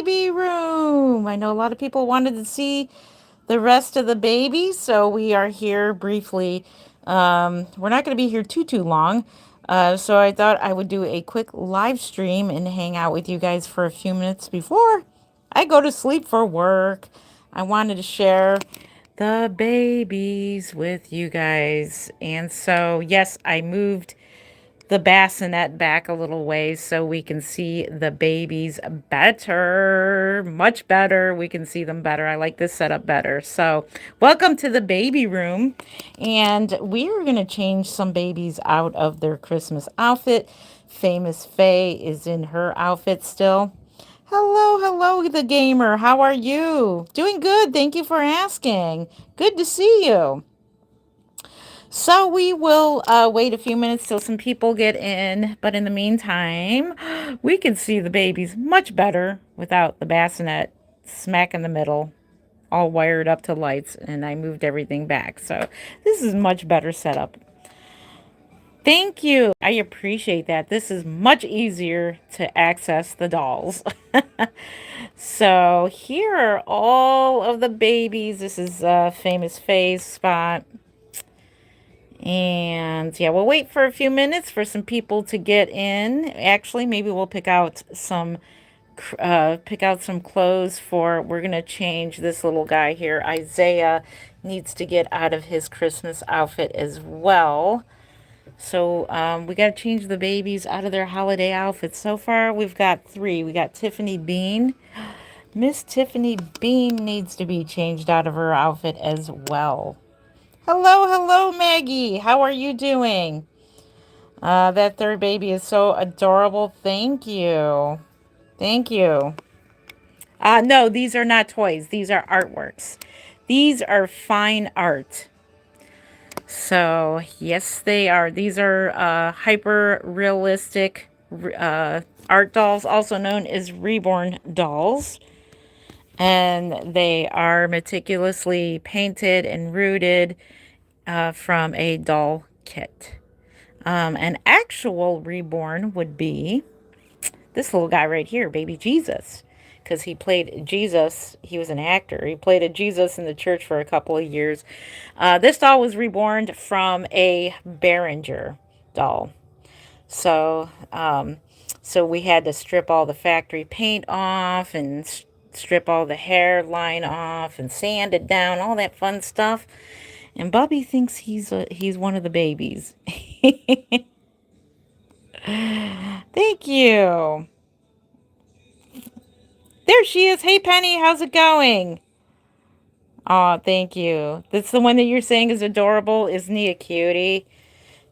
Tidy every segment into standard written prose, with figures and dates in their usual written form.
baby room. I know a lot of people wanted to see the rest of the babies, so we are here briefly. We're not going to be here too long. So I thought I would do a quick live stream and hang out with you guys for a few minutes before I go to sleep for work. I wanted to share the babies with you guys. And so, yes, I moved the bassinet back a little ways so we can see the babies better, much better. We can see them better. I like this setup better. So, welcome to the baby room. And we are going to change some babies out of their Christmas outfit. Famous Faye is in her outfit still. Hello, the gamer. How are you? Doing good. Thank you for asking. Good to see you. So we will wait a few minutes till some people get in. But in the meantime, we can see the babies much better without the bassinet smack in the middle, all wired up to lights. And I moved everything back. So this is much better setup. Thank you. I appreciate that. This is much easier to access the dolls. So here are all of the babies. This is a famous phase spot. And yeah, we'll wait for a few minutes for some people to get in. Actually, maybe we'll pick out some clothes for, we're gonna change this little guy here. Isaiah needs to get out of his Christmas outfit as well. So we got to change the babies out of their holiday outfits. So far, we've got three. We got Tiffany Bean. Miss Tiffany Bean needs to be changed out of her outfit as well. Hello, Maggie. How are you doing? That third baby is so adorable. Thank you. Thank you. No, these are not toys. These are artworks. These are fine art. So, yes, they are. These are hyper realistic art dolls, also known as Reborn dolls. And they are meticulously painted and rooted from a doll kit. An actual Reborn would be this little guy right here, baby Jesus, because he played Jesus. He was an actor. He played a Jesus in the church for a couple of years. This doll was reborn from a Behringer doll. So, so we had to strip all the factory paint off and strip all the hairline off and sand it down, all that fun stuff. And Bubby thinks he's one of the babies. Thank you. There she is. Hey, Penny, how's it going? Oh, thank you. That's the one that you're saying is adorable. Isn't he a cutie?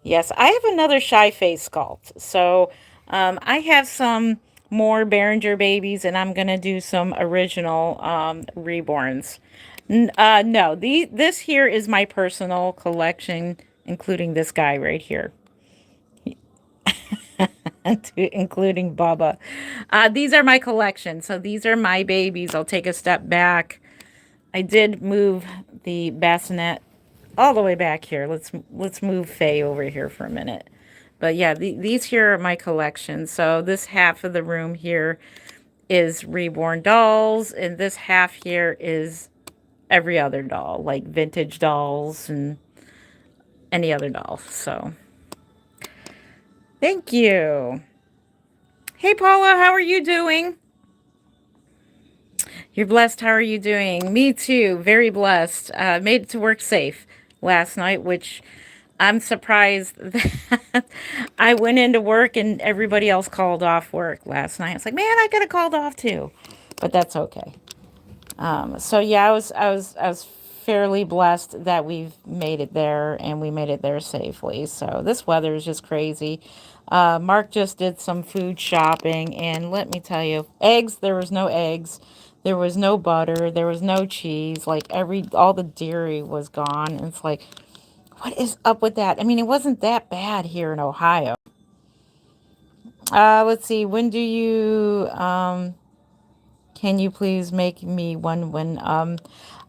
Yes, I have another shy face sculpt. So I have some more Behringer babies, and I'm going to do some original reborns. No, this here is my personal collection, including this guy right here. Including Bubba. These are my collection. So these are my babies. I'll take a step back. I did move the bassinet all the way back here. Let's move Faye over here for a minute. But yeah, these here are my collection. So this half of the room here is reborn dolls, and this half here is every other doll, like vintage dolls and any other doll. So thank you. Hey, Paula, how are you doing? You're blessed. How are you doing? Me too. Very blessed. Made it to work safe last night, which I'm surprised that I went into work and everybody else called off work last night. It's like, man, I could have called off too, but that's okay. So yeah, I was fairly blessed that we've made it there and we made it there safely. So this weather is just crazy. Mark just did some food shopping, and let me tell you, eggs, there was no eggs. There was no butter. There was no cheese. Like all the dairy was gone. And it's like, what is up with that? I mean, it wasn't that bad here in Ohio. Let's see. When do you, can you please make me one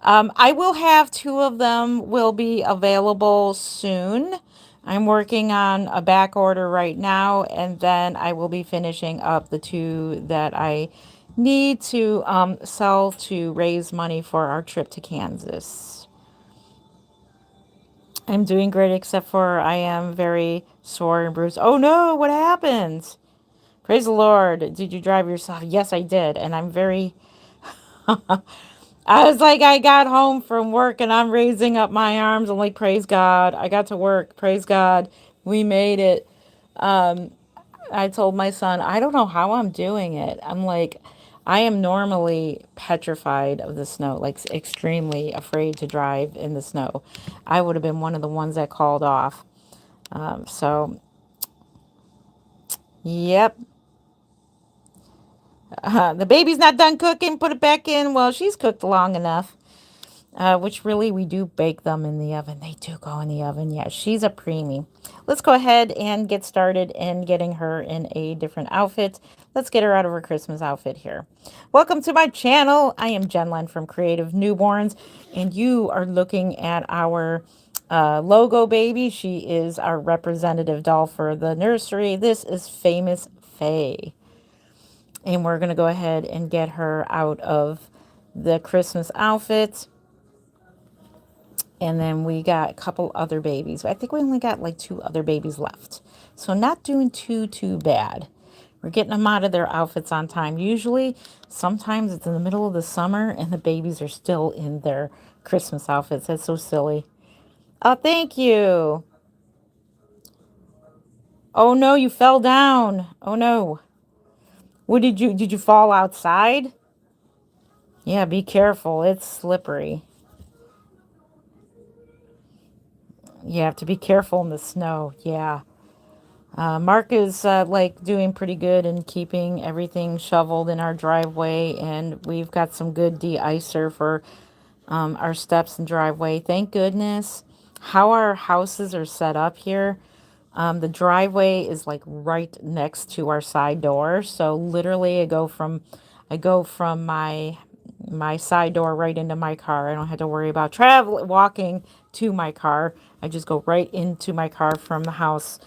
I will have two of them will be available soon. I'm working on a back order right now, and then I will be finishing up the two that I need to sell to raise money for our trip to Kansas. I'm doing great, except for I am very sore and bruised. Oh no, what happened? Praise the Lord. Did you drive yourself? Yes, I did. And I'm very, I was like, I got home from work and I'm raising up my arms. I'm like, praise God. I got to work. Praise God. We made it. I told my son, I don't know how I'm doing it. I'm like, I am normally petrified of the snow, like extremely afraid to drive in the snow. I would have been one of the ones that called off. So, yep. The baby's not done cooking. Put it back in. Well, she's cooked long enough. Which really we do bake them in the oven. They do go in the oven. Yeah, she's a preemie. Let's go ahead and get started in getting her in a different outfit. Let's get her out of her Christmas outfit here. Welcome to my channel. I am Jen Len from Creative Newborns, and you are looking at our logo baby. She is our representative doll for the nursery. This is Famous Faye. And we're going to go ahead and get her out of the Christmas outfit. And then we got a couple other babies. I think we only got like 2 other babies left. So not doing too bad. We're getting them out of their outfits on time. Usually, sometimes it's in the middle of the summer and the babies are still in their Christmas outfits. That's so silly. Oh, thank you. Oh no, you fell down. Oh no. What did you fall outside? Yeah, be careful. It's slippery. You have to be careful in the snow. Yeah. Mark is like doing pretty good in keeping everything shoveled in our driveway, and we've got some good de-icer for our steps and driveway. Thank goodness. How our houses are set up here, the driveway is like right next to our side door. So literally, I go from my side door right into my car. I don't have to worry about walking to my car. I just go right into my car from the house.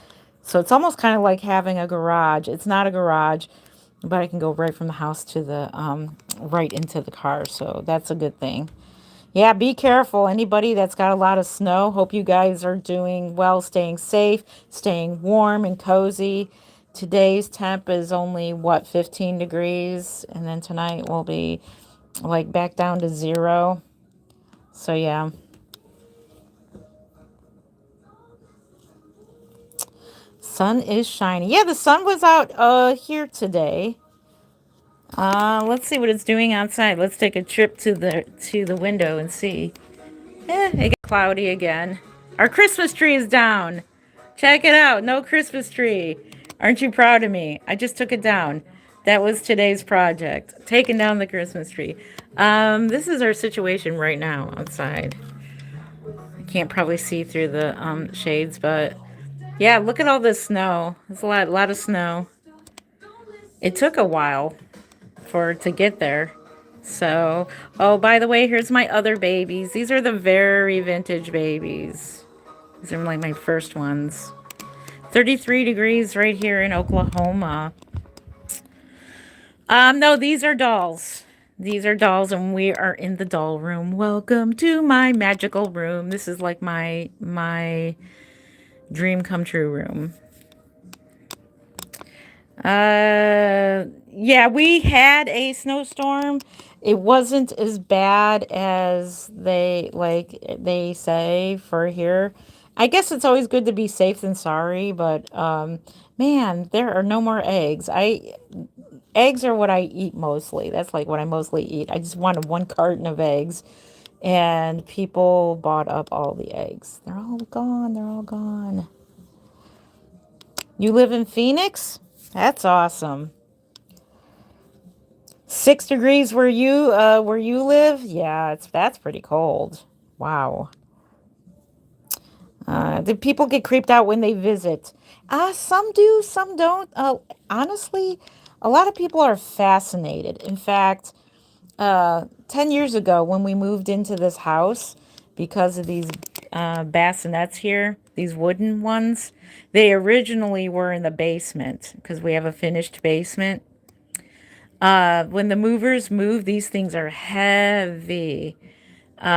So it's almost kind of like having a garage. It's not a garage, but I can go right from the house to the right into the car. So that's a good thing. Yeah, be careful. Anybody that's got a lot of snow, hope you guys are doing well, staying safe, staying warm and cozy. Today's temp is only, what, 15 degrees? And then tonight will be like back down to 0. So, yeah. Sun is shining. Yeah, the sun was out here today. Let's see what it's doing outside. Let's take a trip to the window and see. It got cloudy again. Our Christmas tree is down. Check it out. No Christmas tree. Aren't you proud of me? I just took it down. That was today's project. Taking down the Christmas tree. This is our situation right now outside. I can't probably see through the shades, but yeah, look at all this snow. There's a lot of snow. It took a while for it to get there. So, oh, by the way, here's my other babies. These are the very vintage babies. These are like my first ones. 33 degrees right here in Oklahoma. No, these are dolls. These are dolls, and we are in the doll room. Welcome to my magical room. This is like my dream come true room. Yeah, we had a snowstorm. It wasn't as bad as they say for here. I guess it's always good to be safe than sorry, but man, there are no more eggs. Eggs are what I eat mostly. That's like what I mostly eat. I just wanted 1 carton of eggs, and people bought up all the eggs. They're all gone. They're all gone. You live in Phoenix? That's awesome. 6 degrees where you live? Yeah, that's pretty cold. Wow. The people get creeped out when they visit. Some do, some don't. Honestly, a lot of people are fascinated. In fact, 10 years ago when we moved into this house, because of these bassinets here, these wooden ones, they originally were in the basement because we have a finished basement. When the movers move, these things are heavy.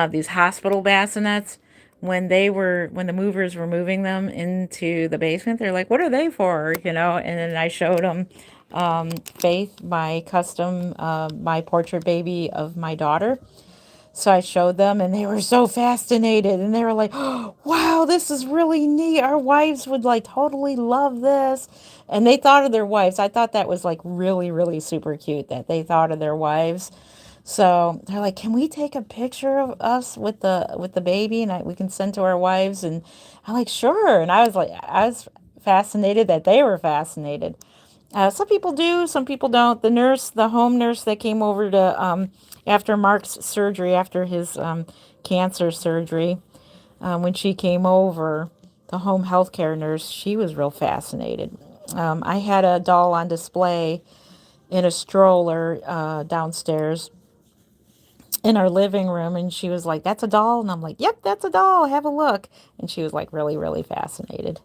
These hospital bassinets, when the movers were moving them into the basement, they're like, "What are they for?" You know. And then I showed them Faith, my portrait baby of my daughter. So I showed them, and they were so fascinated, and they were like, "Oh, wow, this is really neat. Our wives would like totally love this." And they thought of their wives. I thought that was like really, really super cute that they thought of their wives. So they're like, "Can we take a picture of us with the baby, and we can send to our wives?" And I'm like, "Sure." And I was fascinated that they were fascinated. Some people do, some people don't. The home nurse that came over to after Mark's surgery, after his cancer surgery, when she came over, the home healthcare nurse, she was real fascinated. I had a doll on display in a stroller downstairs in our living room, and she was like, "That's a doll?" And I'm like, "Yep, that's a doll. Have a look." And she was like really, really fascinated.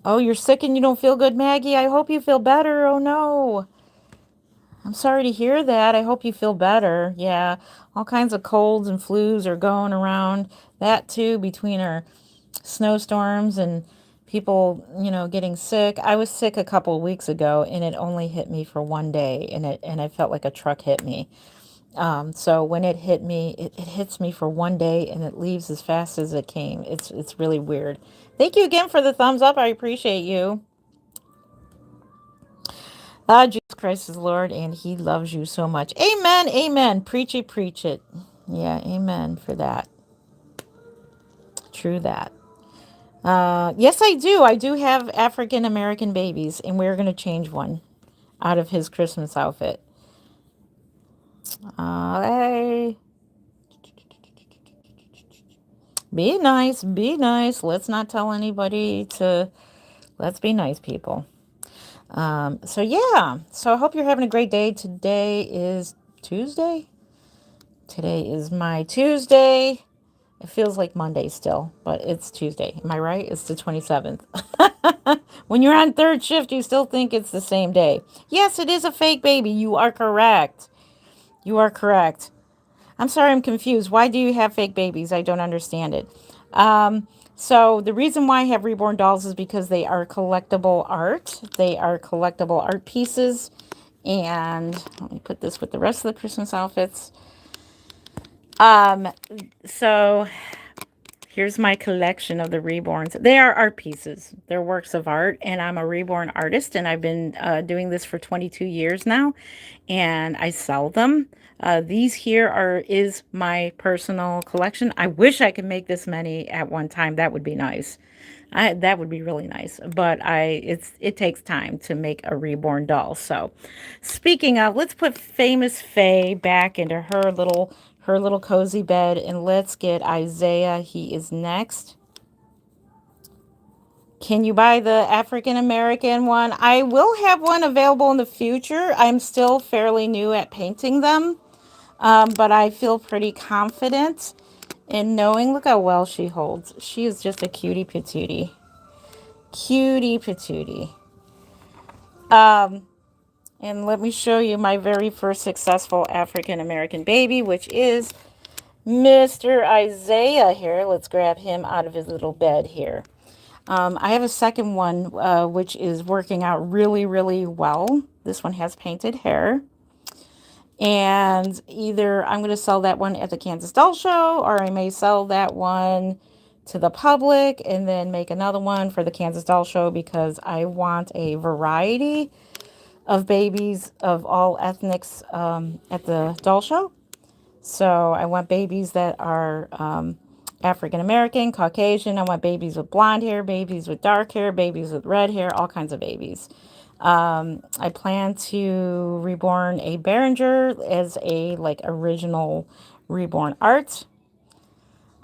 Oh, you're sick and you don't feel good, Maggie? I hope you feel better. Oh no. I'm sorry to hear that. I hope you feel better. Yeah, all kinds of colds and flus are going around. That too, between our snowstorms and people, getting sick. I was sick a couple of weeks ago, and it only hit me for one day, and I felt like a truck hit me. So when it hit me, it hits me for one day, and it leaves as fast as it came. It's really weird. Thank you again for the thumbs up. I appreciate you. Jesus Christ is Lord, and He loves you so much. Amen. Amen. Preach it. Preach it. Yeah. Amen for that. True that. Yes, I do. I do have African American babies, and we're going to change one out of his Christmas outfit. Hey, be nice. Be nice. Let's not tell anybody to. Let's be nice people. So yeah. So I hope you're having a great day. Today is Tuesday. Today is my Tuesday. It feels like Monday still, but it's Tuesday. Am I right? It's the 27th. When you're on third shift, you still think it's the same day. Yes, it is a fake baby. You are correct. You are correct. I'm sorry, I'm confused. Why do you have fake babies? I don't understand it. So the reason why I have reborn dolls is because they are collectible art. They are collectible art pieces. And let me put this with the rest of the Christmas outfits. So here's my collection of the Reborns. They are art pieces. They're works of art, and I'm a Reborn artist, and I've been doing this for 22 years now, and I sell them. These here is my personal collection. I wish I could make this many at one time. That would be nice. That would be really nice, but it takes time to make a reborn doll. So, speaking of, let's put famous Faye back into her little cozy bed, and let's get Isaiah. He is next. Can you buy the African American one? I will have one available in the future. I'm still fairly new at painting them, but I feel pretty confident in knowing. Look how well she holds. She is just a cutie patootie. Cutie patootie. And let me show you my very first successful African American baby, which is Mr. Isaiah here. Let's grab him out of his little bed here. I have a second one, which is working out really, really well. This one has painted hair. And either I'm going to sell that one at the Kansas Doll Show, or I may sell that one to the public and then make another one for the Kansas Doll Show, because I want a variety of babies of all ethnics at the doll show. So I want babies that are African American, Caucasian. I want babies with blonde hair, babies with dark hair, babies with red hair, all kinds of babies. I plan to reborn a Behringer as a original reborn art.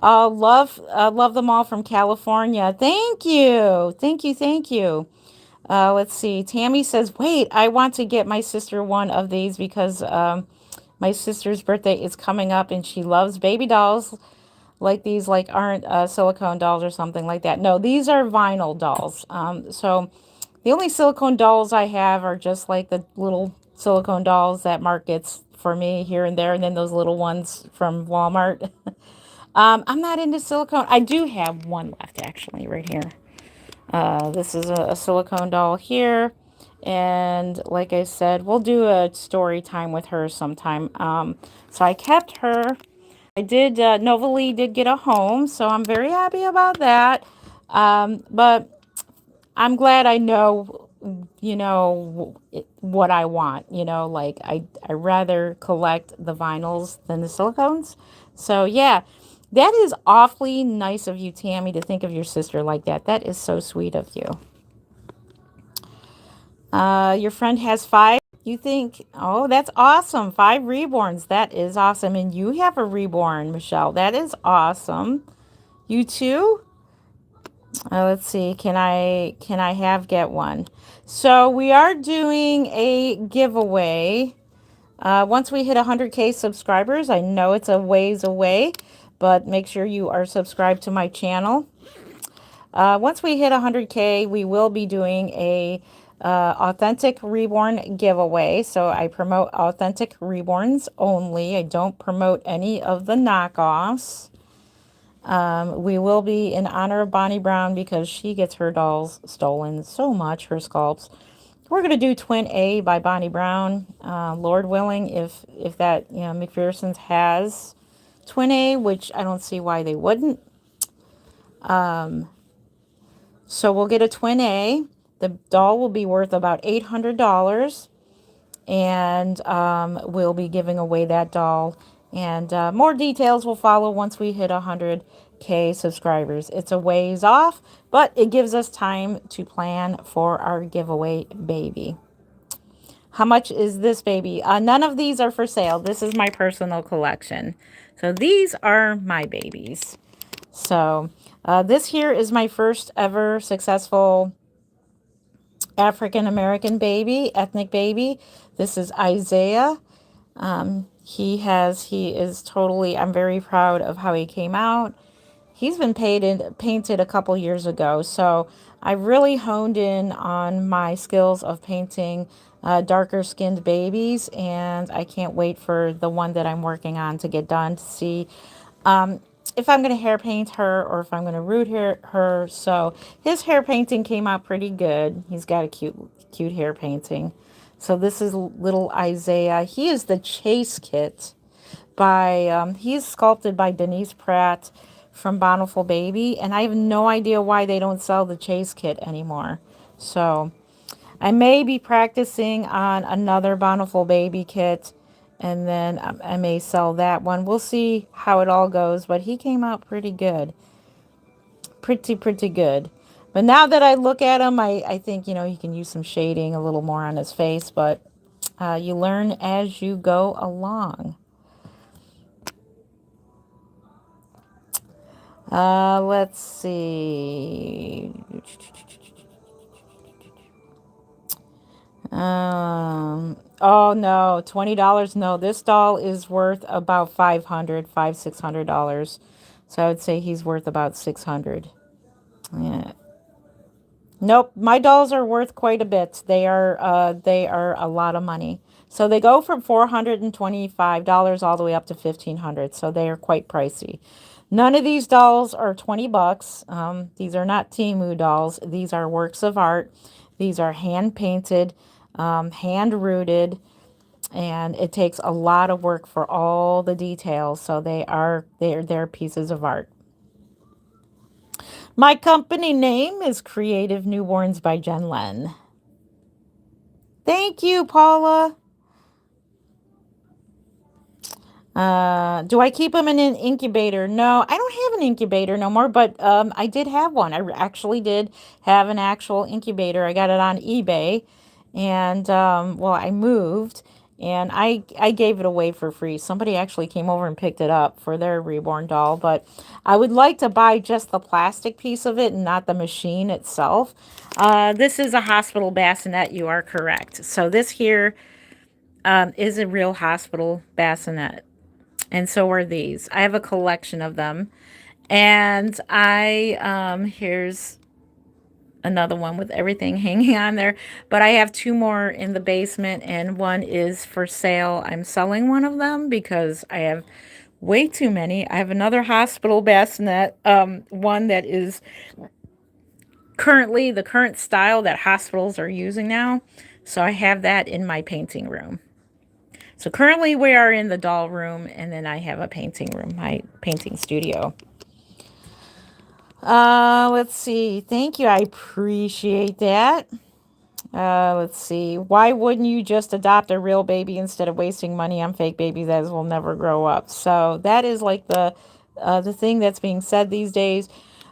Love them all from California. Thank you, thank you, thank you. Let's see. Tammy says, "Wait, I want to get my sister one of these because my sister's birthday is coming up, and she loves baby dolls like these, aren't silicone dolls or something like that. No, these are vinyl dolls. So The only silicone dolls I have are just like the little silicone dolls that Mark gets for me here and there, and then those little ones from Walmart. I'm not into silicone. I do have one left actually right here. This is a silicone doll here. And like I said, we'll do a story time with her sometime. So I kept her. I did, Novalee did get a home, so I'm very happy about that. But I'm glad I know, what I want. Like I rather collect the vinyls than the silicones. So yeah, that is awfully nice of you, Tammy, to think of your sister like that. That is so sweet of you. Your friend has 5. You think, oh, that's awesome. 5 reborns. That is awesome. And you have a reborn, Michelle. That is awesome. You too? Let's see. Can I get one? So we are doing a giveaway. Once we hit 100K subscribers, I know it's a ways away, but make sure you are subscribed to my channel. Once we hit 100K, we will be doing a authentic reborn giveaway. So I promote authentic reborns only. I don't promote any of the knockoffs. We will be in honor of Bonnie Brown because she gets her dolls stolen so much, her sculpts. We're going to do Twin A by Bonnie Brown. Lord willing, if that, McPherson's has Twin A, which I don't see why they wouldn't. So we'll get a Twin A. The doll will be worth about $800. And we'll be giving away that doll. And more details will follow once we hit 100K subscribers. It's a ways off, but it gives us time to plan for our giveaway baby. How much is this baby? None of these are for sale. This is my personal collection. So these are my babies. So this here is my first ever successful African American baby, ethnic baby. This is Isaiah. He is totally, I'm very proud of how he came out. He's been painted a couple years ago, so I really honed in on my skills of painting darker skinned babies, and I can't wait for the one that I'm working on to get done to see if I'm going to hair paint her or if I'm going to root her. So his hair painting came out pretty good. He's got a cute hair painting. So this is little Isaiah. He is the Chase Kit by, he's sculpted by Denise Pratt from Bountiful Baby. And I have no idea why they don't sell the Chase Kit anymore. So I may be practicing on another Bountiful Baby kit, and then I may sell that one. We'll see how it all goes, but he came out pretty good. Pretty good. But now that I look at him, I think, he can use some shading a little more on his face, but you learn as you go along. Let's see. Oh no, $20. No, this doll is worth about $600. So I would say he's worth about 600. Yeah. Nope, my dolls are worth quite a bit. They are a lot of money. So they go from $425 all the way up to $1,500. So they are quite pricey. None of these dolls are 20 bucks. These are not Temu dolls. These are works of art. These are hand painted, hand rooted, and it takes a lot of work for all the details. So they're pieces of art. My company name is Creative Newborns by Jen Len. Thank you, Paula. Do I keep them in an incubator? No, I don't have an incubator no more, but I did have one. I actually did have an actual incubator. I got it on eBay, and well, I moved, and I gave it away for free. Somebody actually came over and picked it up for their reborn doll, but I would like to buy just the plastic piece of it and not the machine itself. This is a hospital bassinet. You are correct. So this here is a real hospital bassinet. And so are these. I have a collection of them. And here's another one with everything hanging on there. But I have two more in the basement, and one is for sale. I'm selling one of them because I have way too many. I have another hospital bassinet, one that is currently the current style that hospitals are using now. So I have that in my painting room. So currently we are in the doll room, and then I have a painting room, my painting studio. Let's see. Thank you. I appreciate that. Let's see. Why wouldn't you just adopt a real baby instead of wasting money on fake babies that will never grow up? So that is like the thing that's being said these days.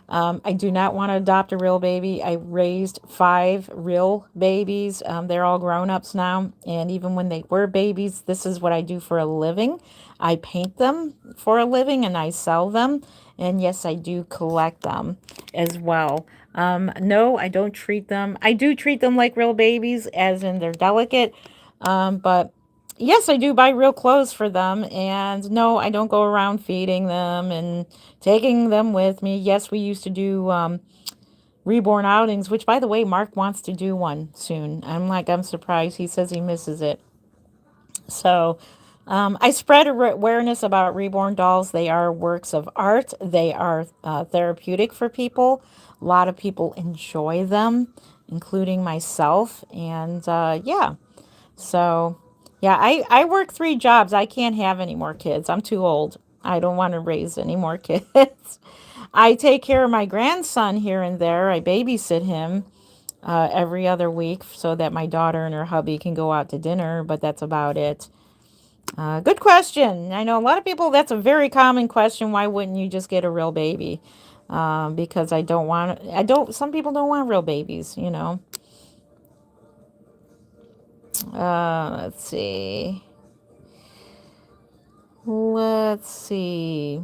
I do not want to adopt a real baby. I raised 5 real babies. They're all grown-ups now. And even when they were babies, this is what I do for a living. I paint them for a living and I sell them. And yes, I do collect them as well. No, I don't treat them. I do treat them like real babies, as in they're delicate. But yes, I do buy real clothes for them. And no, I don't go around feeding them and taking them with me. Yes, we used to do Reborn outings, which, by the way, Mark wants to do one soon. I'm surprised. He says he misses it. So I spread awareness about Reborn dolls. They are works of art. They are therapeutic for people. A lot of people enjoy them, including myself. And yeah, so yeah, I work 3 jobs. I can't have any more kids. I'm too old. I don't want to raise any more kids. I take care of my grandson here and there. I babysit him every other week so that my daughter and her hubby can go out to dinner, but that's about it. Good question. I know a lot of people, that's a very common question. Why wouldn't you just get a real baby? Because some people don't want real babies, you know. Let's see. Let's see.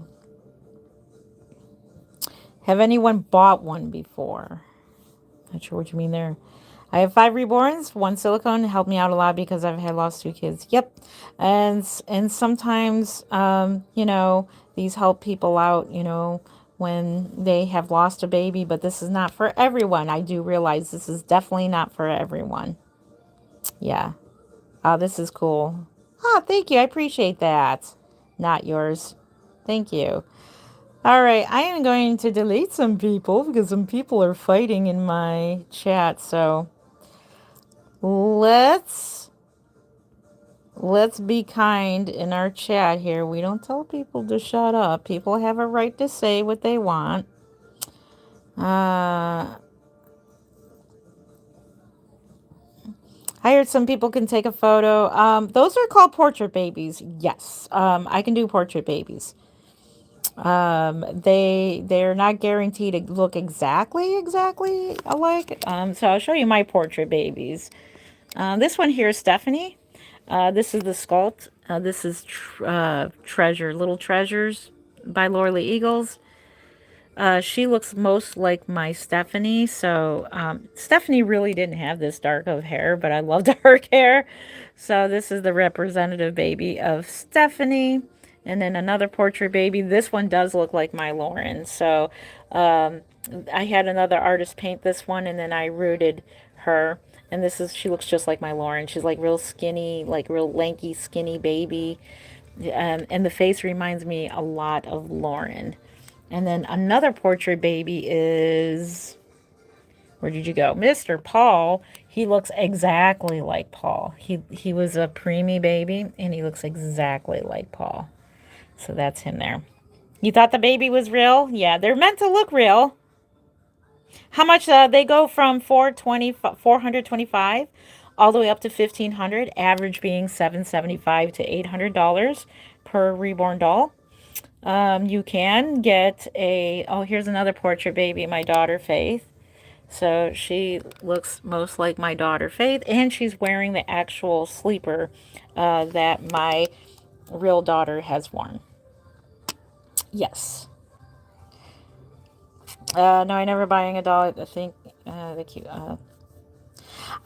Have anyone bought one before? Not sure what you mean there. I have 5 reborns, 1 silicone. Helped me out a lot because I've had lost 2 kids. Yep, and sometimes you know, these help people out. You know, when they have lost a baby, but this is not for everyone. I do realize this is definitely not for everyone. Yeah. Oh, this is cool. Oh, thank you. I appreciate that. Not yours. Thank you. All right, I am going to delete some people because some people are fighting in my chat. So let's be kind in our chat here. We don't tell people to shut up. People have a right to say what they want. I heard some people can take a photo. Those are called portrait babies. Yes, I can do portrait babies. They're not guaranteed to look exactly alike. So I'll show you my portrait babies. This one here is Stephanie. This is the sculpt. This is Treasure, Little Treasures by Laura Lee Eagles. She looks most like my Stephanie. So Stephanie really didn't have this dark of hair, but I love dark hair. So this is the representative baby of Stephanie. And then another portrait baby. This one does look like my Lauren. So I had another artist paint this one, and then I rooted her. And she looks just like my Lauren. She's like real skinny, like real lanky, skinny baby. And the face reminds me a lot of Lauren. And then another portrait baby is, where did you go? Mr. Paul. He looks exactly like Paul. He was a preemie baby, and he looks exactly like Paul. So that's him there. You thought the baby was real? Yeah, they're meant to look real. How much? They go from 425 all the way up to 1,500. Average being $775 to $800 per reborn doll. You can get here's another portrait baby, my daughter Faith. So she looks most like my daughter Faith, and she's wearing the actual sleeper that my real daughter has worn. Yes. No, I never buying a doll. I think the cute.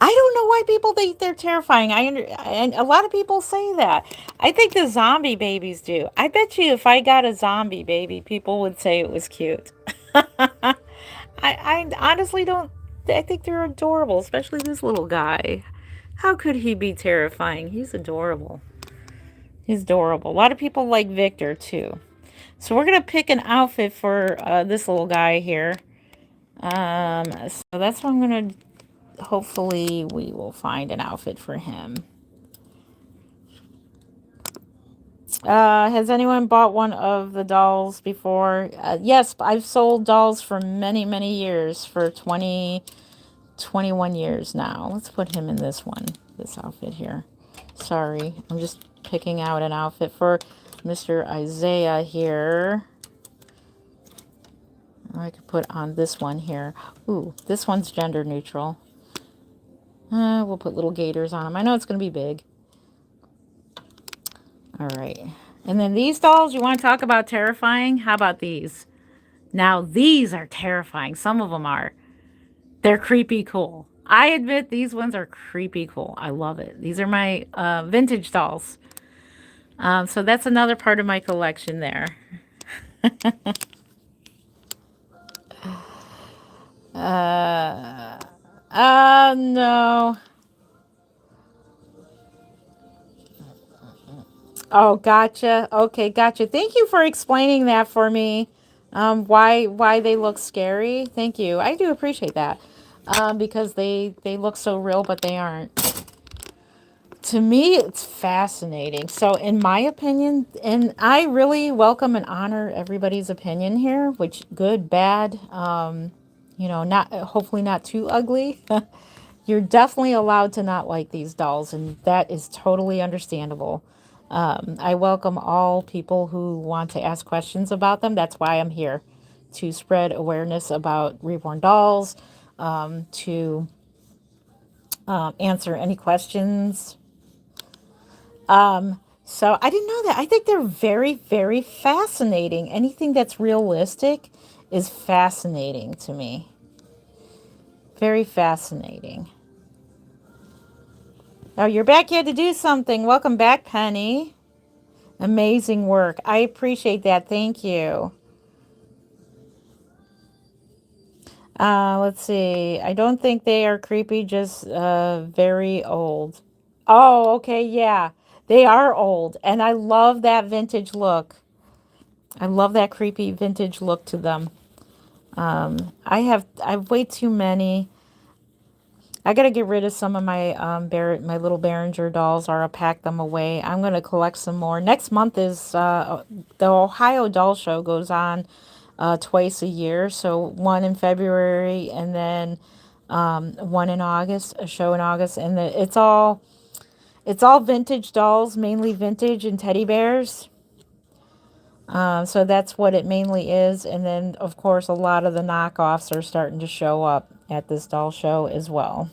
I don't know why people think they're terrifying. And a lot of people say that. I think the zombie babies do. I bet you if I got a zombie baby, people would say it was cute. I honestly don't. I think they're adorable, especially this little guy. How could he be terrifying? He's adorable. He's adorable. A lot of people like Victor too. So we're gonna pick an outfit for this little guy here. So that's what I'm gonna. Hopefully, we will find an outfit for him. Has anyone bought one of the dolls before? Yes, I've sold dolls for many, many years, for 20, 21 years now. Let's put him in this outfit here. Sorry, I'm just picking out an outfit for Mr. Isaiah here. I could put on this one here. Ooh, this one's gender neutral. We'll put little gaiters on him. I know it's going to be big. All right. And then these dolls, you want to talk about terrifying? How about these? Now, these are terrifying. Some of them are. They're creepy cool. I admit these ones are creepy cool. I love it. These are my vintage dolls. So that's another part of my collection there. No. Oh, gotcha. Okay, gotcha. Thank you for explaining that for me. Why they look scary. Thank you. I do appreciate that. Because they look so real, but they aren't. To me, it's fascinating. So, in my opinion, and I really welcome and honor everybody's opinion here, which good, bad, not hopefully not too ugly. You're definitely allowed to not like these dolls, and that is totally understandable. I welcome all people who want to ask questions about them. That's why I'm here, to spread awareness about reborn dolls, to answer any questions. So I didn't know that. I think they're very, very fascinating. Anything that's realistic is fascinating to me. Very fascinating. Oh, you're back here to do something. Welcome back, Penny. Amazing work. I appreciate that. Thank you. Let's see. I don't think they are creepy, just very old. Oh, okay, yeah. They are old, and I love that vintage look. I love that creepy vintage look to them. I've way too many. I gotta get rid of some of my my little Behringer dolls, or I'll pack them away. I'm gonna collect some more. Next month is the Ohio Doll Show goes on twice a year. So one in February and then one in August, a show in August, and it's all vintage dolls, mainly vintage and teddy bears. So that's what it mainly is. And then, of course, a lot of the knockoffs are starting to show up at this doll show as well.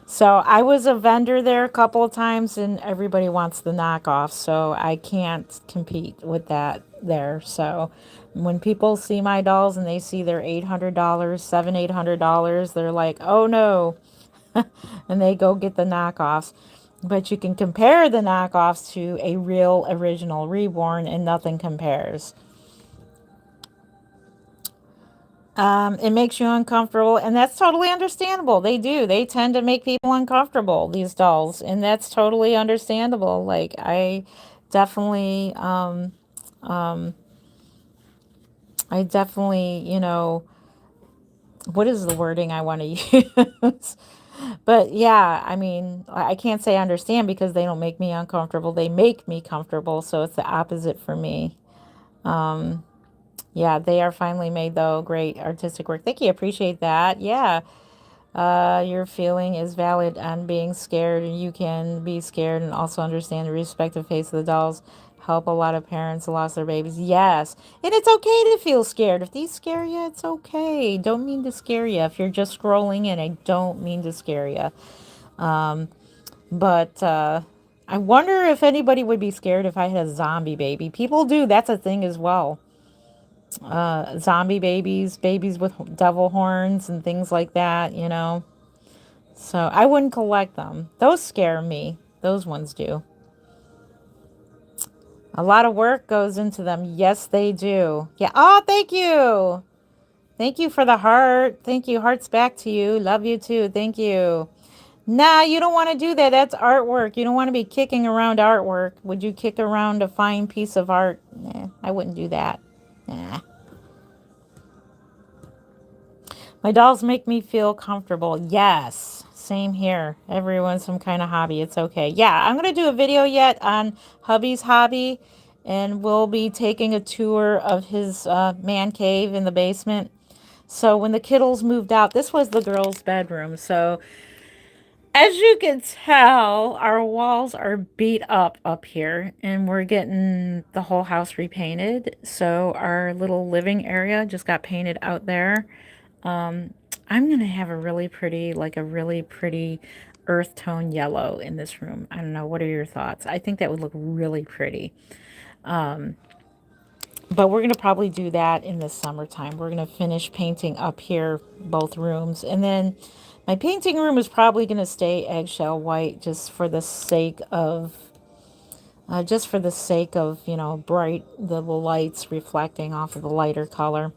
So I was a vendor there a couple of times, and everybody wants the knockoffs, so I can't compete with that there. So when people see my dolls and they see they're $800, $800, they're like, oh no, and they go get the knockoffs. But you can compare the knockoffs to a real original reborn, and nothing compares. It makes you uncomfortable, and that's totally understandable. They do. They tend to make people uncomfortable, these dolls, and that's totally understandable. Like, definitely, I definitely, what is the wording I want to use? But yeah, I mean, I can't say I understand because they don't make me uncomfortable. They make me comfortable, so it's the opposite for me. Yeah, they are finally made, though. Great artistic work. Thank you. Appreciate that. Yeah. Your feeling is valid on being scared, and you can be scared and also understand the respective face of the dolls. Help a lot of parents lost their babies. Yes. And it's okay to feel scared. If these scare you, it's okay. Don't mean to scare you. If you're just scrolling in, I don't mean to scare you. But I wonder if anybody would be scared if I had a zombie baby. People do. That's a thing as well. Zombie babies, babies with devil horns and things like that. So I wouldn't collect them. Those scare me. Those ones do. A lot of work goes into them. Yes, they do. Yeah. Oh, thank you. Thank you for the heart. Thank you. Hearts back to you. Love you too. Thank you. Nah, you don't want to do that. That's artwork. You don't want to be kicking around artwork. Would you kick around a fine piece of art? Nah, I wouldn't do that. Nah. My dolls make me feel comfortable. Yes. Same here. Everyone's some kind of hobby. It's okay. Yeah, I'm going to do a video yet on hubby's hobby. And we'll be taking a tour of his man cave in the basement. So when the kiddos moved out, this was the girls' bedroom. So as you can tell, our walls are beat up here, and we're getting the whole house repainted. So our little living area just got painted out there. Um, I'm gonna have a really pretty, like a really pretty earth tone yellow in this room. I don't know. What are your thoughts? I think that would look really pretty. Um, but we're going to probably do that in the summertime. We're going to finish painting up here, both rooms. And then my painting room is probably going to stay eggshell white just for the sake of, you know, bright, the lights reflecting off of the lighter color.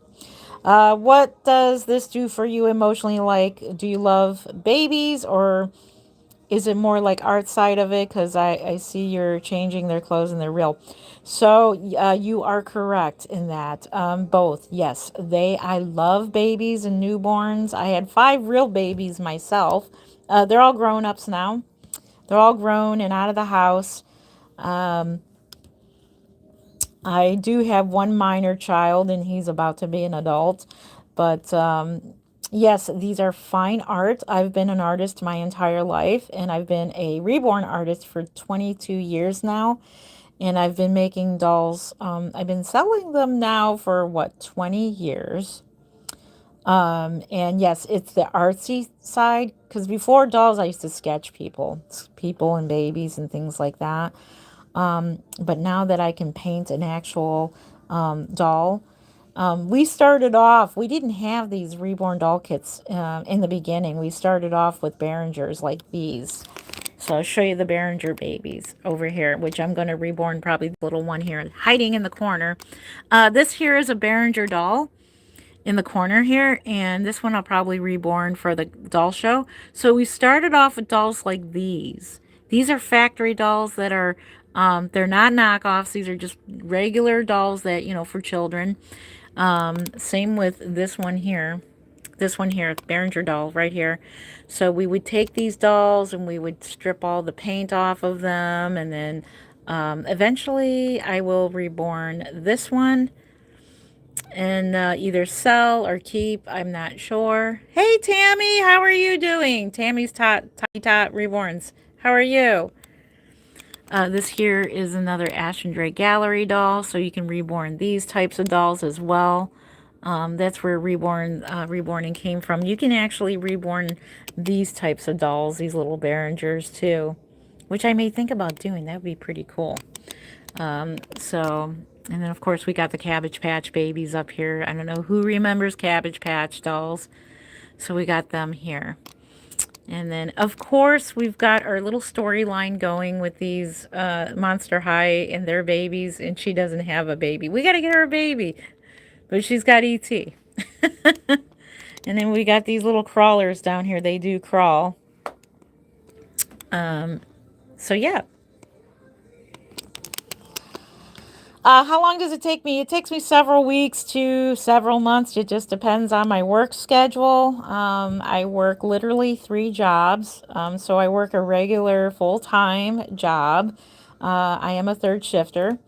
What does this do for you emotionally? Like, do you love babies, or is it more like art side of it? Because I see you're changing their clothes and they're real. So you are correct in that. Both. Yes. I love babies and newborns. I had 5 real babies myself. They're all grown ups now. They're all grown and out of the house. Um, I do have one minor child, and he's about to be an adult. But yes, these are fine art. I've been an artist my entire life, and I've been a reborn artist for 22 years now. And I've been making dolls. I've been selling them now for what, 20 years. And yes, it's the artsy side, because before dolls, I used to sketch people and babies and things like that. But now that I can paint an actual doll, we started off, we didn't have these reborn doll kits in the beginning. We started off with Behringers like these. So I'll show you the Behringer babies over here, which I'm going to reborn probably the little one here hiding in the corner. This here is a Behringer doll in the corner here, and this one I'll probably reborn for the doll show. So we started off with dolls like these. These are factory dolls that are, they're not knockoffs. These are just regular dolls that, you know, for children. Same with this one here. This one here, Behringer doll right here. So we would take these dolls and we would strip all the paint off of them, and then eventually I will reborn this one and either sell or keep. I'm not sure. Hey, Tammy, how are you doing? Tammy's Tiny Tot Reborns. How are you? This here is another Ash and Drake Gallery doll, so you can reborn these types of dolls as well. That's where reborning came from. You can actually reborn these types of dolls, these little Behringers too, which I may think about doing. That would be pretty cool. And then of course we got the Cabbage Patch babies up here. I don't know who remembers Cabbage Patch dolls. So we got them here. And then of course we've got our little storyline going with these Monster High and their babies, and she doesn't have a baby. We got to get her a baby, but she's got ET. And then we got these little crawlers down here. They do crawl. So yeah. How long does it take me? It takes me several weeks to several months. It just depends on my work schedule. I work literally 3 jobs. So I work a regular full-time job. I am a third shifter,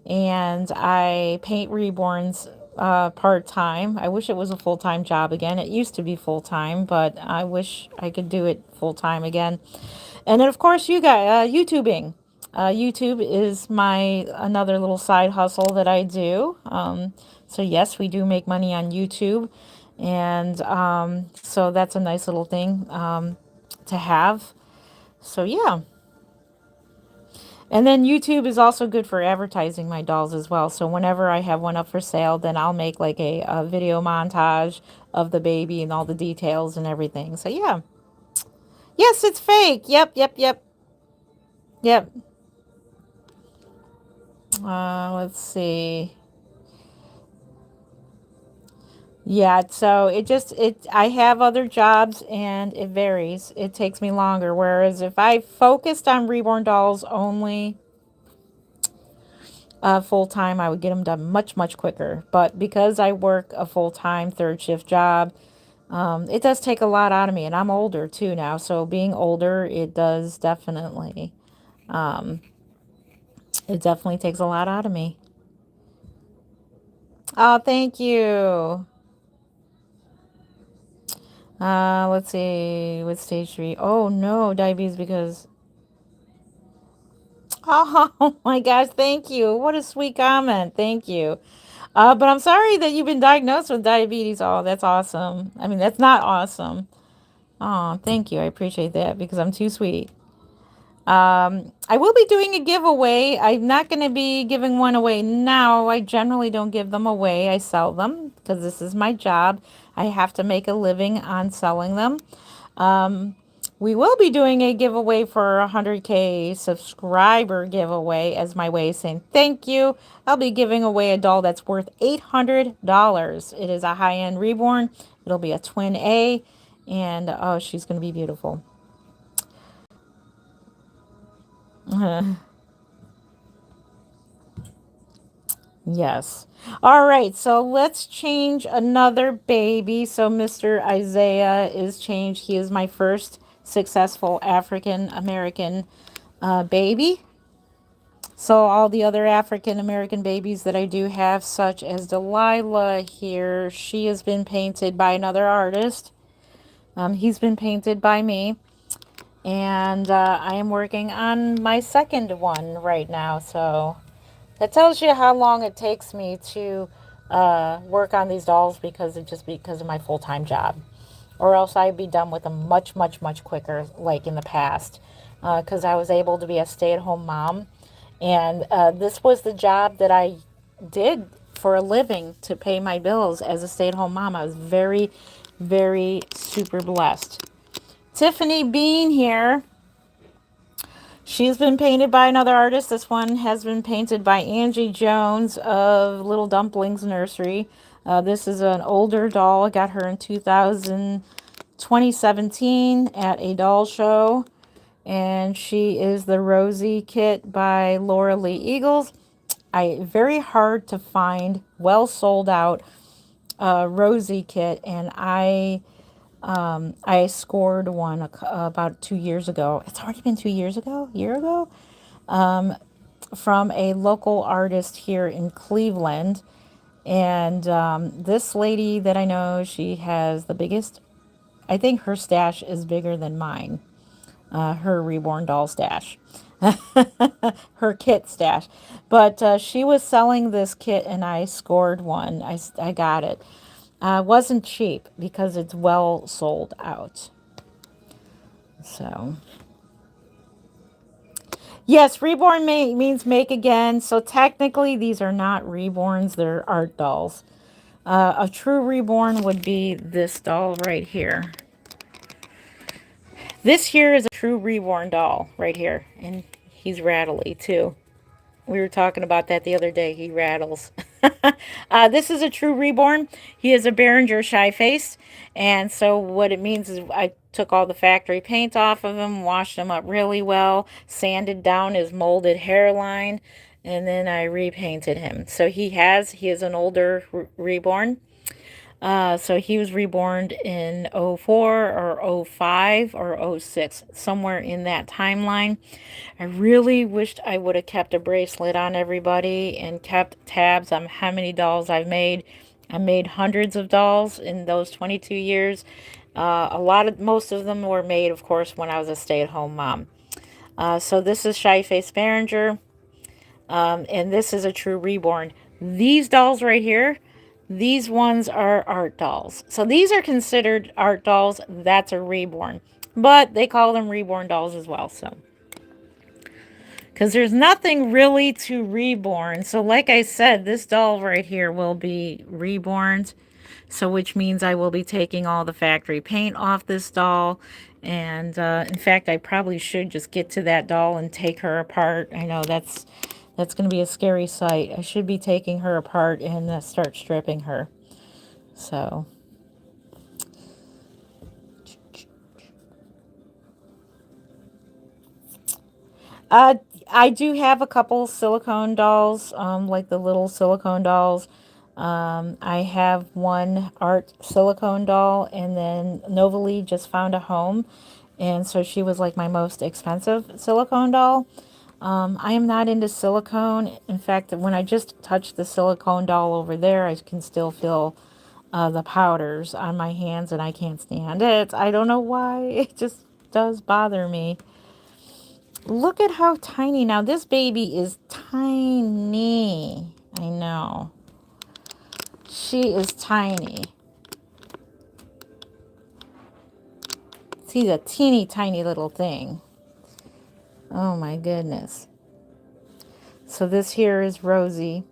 and I paint reborns part-time. I wish it was a full-time job again. It used to be full-time, but I wish I could do it full-time again. And then, of course, you guys, YouTubing. YouTube is my another little side hustle that I do. So yes, we do make money on YouTube, and so that's a nice little thing to have. So yeah. And then YouTube is also good for advertising my dolls as well. So whenever I have one up for sale, then I'll make like a video montage of the baby and all the details and everything. So yeah. Yes, it's fake. Yep, yep, yep, yep. Let's see. Yeah, so I have other jobs and it varies. It takes me longer. Whereas if I focused on reborn dolls only full time, I would get them done much, much quicker. But because I work a full time third shift job, it does take a lot out of me. And I'm older too now. So being older, it definitely takes a lot out of me. Oh, thank you. Let's see, with stage three. Oh no, diabetes because. Oh my gosh, thank you. What a sweet comment. Thank you. But I'm sorry that you've been diagnosed with diabetes. Oh, that's awesome. I mean, that's not awesome. Oh, thank you. I appreciate that because I'm too sweet. I will be doing a giveaway. I'm not going to be giving one away now. I generally don't give them away. I sell them because this is my job. I have to make a living on selling them. Um, we will be doing a giveaway for a 100K subscriber giveaway as my way of saying thank you. I'll be giving away a doll that's worth $800. It is a high-end reborn. It'll be a twin A, and oh, she's going to be beautiful. Yes. All right, so let's change another baby. So Mr. Isaiah is changed. He is my first successful African American baby. So all the other African American babies that I do have, such as Delilah here, she has been painted by another artist. He's been painted by me. And I am working on my second one right now. So that tells you how long it takes me to work on these dolls because of my full-time job. Or else I'd be done with them much, much, much quicker, like in the past. Because I was able to be a stay-at-home mom. And this was the job that I did for a living to pay my bills as a stay-at-home mom. I was very, very super blessed. Tiffany Bean here. She's been painted by another artist. This one has been painted by Angie Jones of Little Dumplings Nursery. This is an older doll. I got her in 2017 at a doll show. And she is the Rosie kit by Laura Lee Eagles. Very hard to find, well sold out Rosie kit, and I scored one about 2 years ago. It's already been 2 years ago, a year ago, from a local artist here in Cleveland. And this lady that I know, she has the biggest, I think her stash is bigger than mine, her reborn doll stash, her kit stash. But she was selling this kit and I scored one. I got it. Wasn't cheap because it's well sold out. So. Yes, reborn means make again. So technically, these are not reborns, they're art dolls. A true reborn would be this doll right here. This here is a true reborn doll right here. And he's rattly too. We were talking about that the other day. He rattles. This is a true reborn. He is a Behringer shy face. And so what it means is I took all the factory paint off of him, washed him up really well, sanded down his molded hairline, and then I repainted him. So he is an older reborn. So he was reborn in '04 or '05 or '06, somewhere in that timeline. I really wished I would have kept a bracelet on everybody and kept tabs on how many dolls I've made. I made hundreds of dolls in those 22 years. Most of them were made, of course, when I was a stay-at-home mom. So this is Shy Face Behringer, and this is a true reborn. These dolls right here, these ones are art dolls. So these are considered art dolls. That's a reborn. But they call them reborn dolls as well, so. Because there's nothing really to reborn. So like I said, this doll right here will be reborn. So which means I will be taking all the factory paint off this doll. And in fact, I probably should just get to that doll and take her apart. I know that's going to be a scary sight. I should be taking her apart and start stripping her. So, uh, I do have a couple silicone dolls, like the little silicone dolls. I have one art silicone doll, and then Novalee just found a home, and so she was like my most expensive silicone doll. I am not into silicone. In fact, when I just touch the silicone doll over there, I can still feel the powders on my hands, and I can't stand it. I don't know why. It just does bother me. Look at how tiny. Now, this baby is tiny. I know. She is tiny. See the teeny tiny little thing. Oh my goodness. So this here is Rosie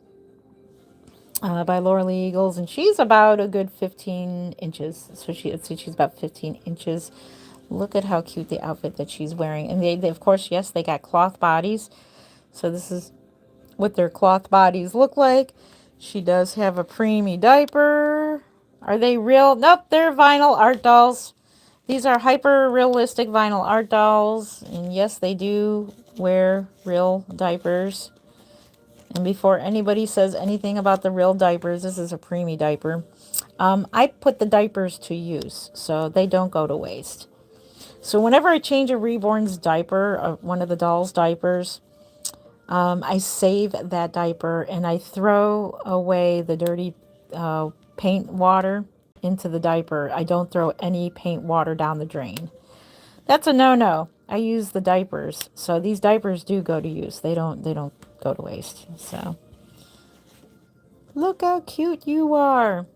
by Laura Lee Eagles, and she's about a good 15 inches. So let's see, she's about 15 inches. Look at how cute the outfit that she's wearing. And they of course, yes, they got cloth bodies. So this is what their cloth bodies look like. She does have a preemie diaper. Are they real? Nope, they're vinyl art dolls. These are hyper realistic vinyl art dolls. And yes, they do wear real diapers. And before anybody says anything about the real diapers, this is a preemie diaper. I put the diapers to use, so they don't go to waste. So whenever I change a Reborn's diaper, one of the doll's diapers, I save that diaper and I throw away the dirty paint water into the diaper. I don't throw any paint water down the drain. That's a no-no. I use the diapers. So these diapers do go to use. They don't go to waste. So look how cute you are.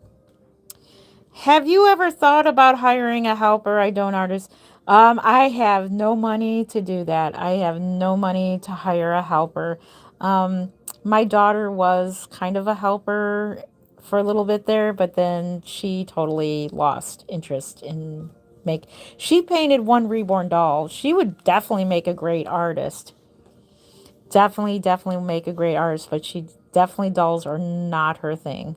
Have you ever thought about hiring a helper? I don't, artist. I have no money to do that. I have no money to hire a helper. My daughter was kind of a helper for a little bit there, but then she totally lost interest in make. She painted one Reborn doll. She would definitely make a great artist. Definitely make a great artist, but she definitely dolls are not her thing.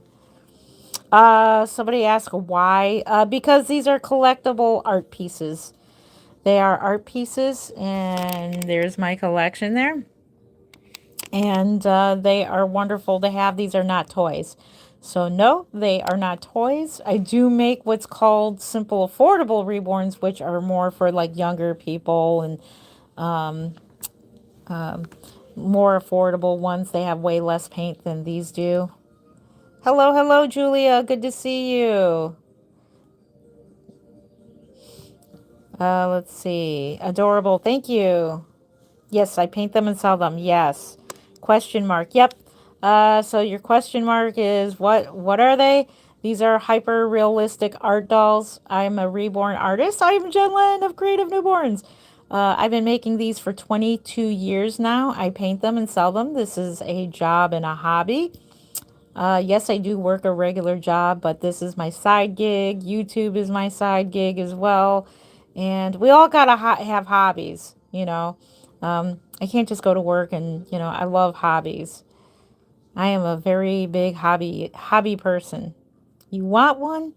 Somebody asked why. Because these are collectible art pieces. They are art pieces, and there's my collection there. And they are wonderful to have. These are not toys. So no, they are not toys. I do make what's called simple affordable reborns, which are more for like younger people and more affordable ones. They have way less paint than these do. Hello, Julia. Good to see you. Let's see. Adorable. Thank you. Yes, I paint them and sell them. Yes. Question mark. Yep. So your question mark is what are they? These are hyper realistic art dolls. I'm a reborn artist. I'm Jen Len of Creative Newborns. I've been making these for 22 years now. I paint them and sell them. This is a job and a hobby. Yes, I do work a regular job, but this is my side gig. YouTube is my side gig as well. And we all gotta have hobbies, you know. I can't just go to work and, I love hobbies. I am a very big hobby person. You want one?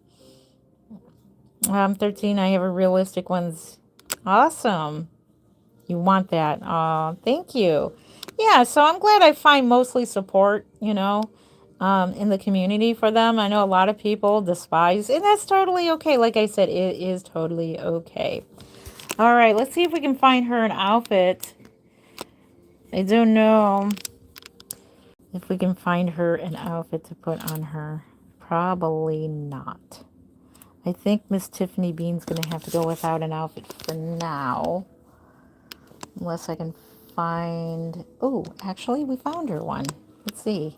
I'm 13. I have a realistic ones. Awesome. You want that. Thank you. Yeah, so I'm glad I find mostly support, in the community for them. I know a lot of people despise, and that's totally okay. Like I said, it is totally okay. All right, let's see if we can find her an outfit. I don't know if we can find her an outfit to put on her. Probably not. I think Miss Tiffany Bean's going to have to go without an outfit for now. Unless I can find... Oh, actually, we found her one. Let's see.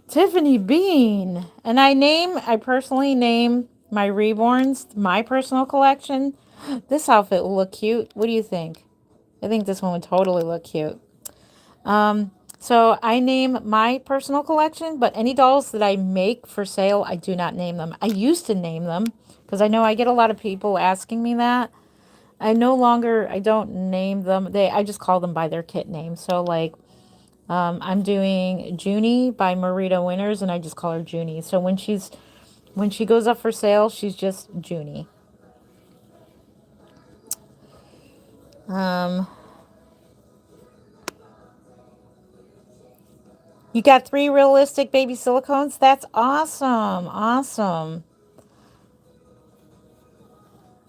Tiffany Bean. And I personally name my Reborns, my personal collection. This outfit will look cute. What do you think? I think this one would totally look cute. So I name my personal collection, but any dolls that I make for sale, I do not name them. I used to name them because I know I get a lot of people asking me that. I don't name them. I just call them by their kit name. So like, I'm doing Junie by Marita Winters, and I just call her Junie. So when she's When she goes up for sale, she's just Junie. Um, you got 3 realistic baby silicones? That's awesome. Awesome.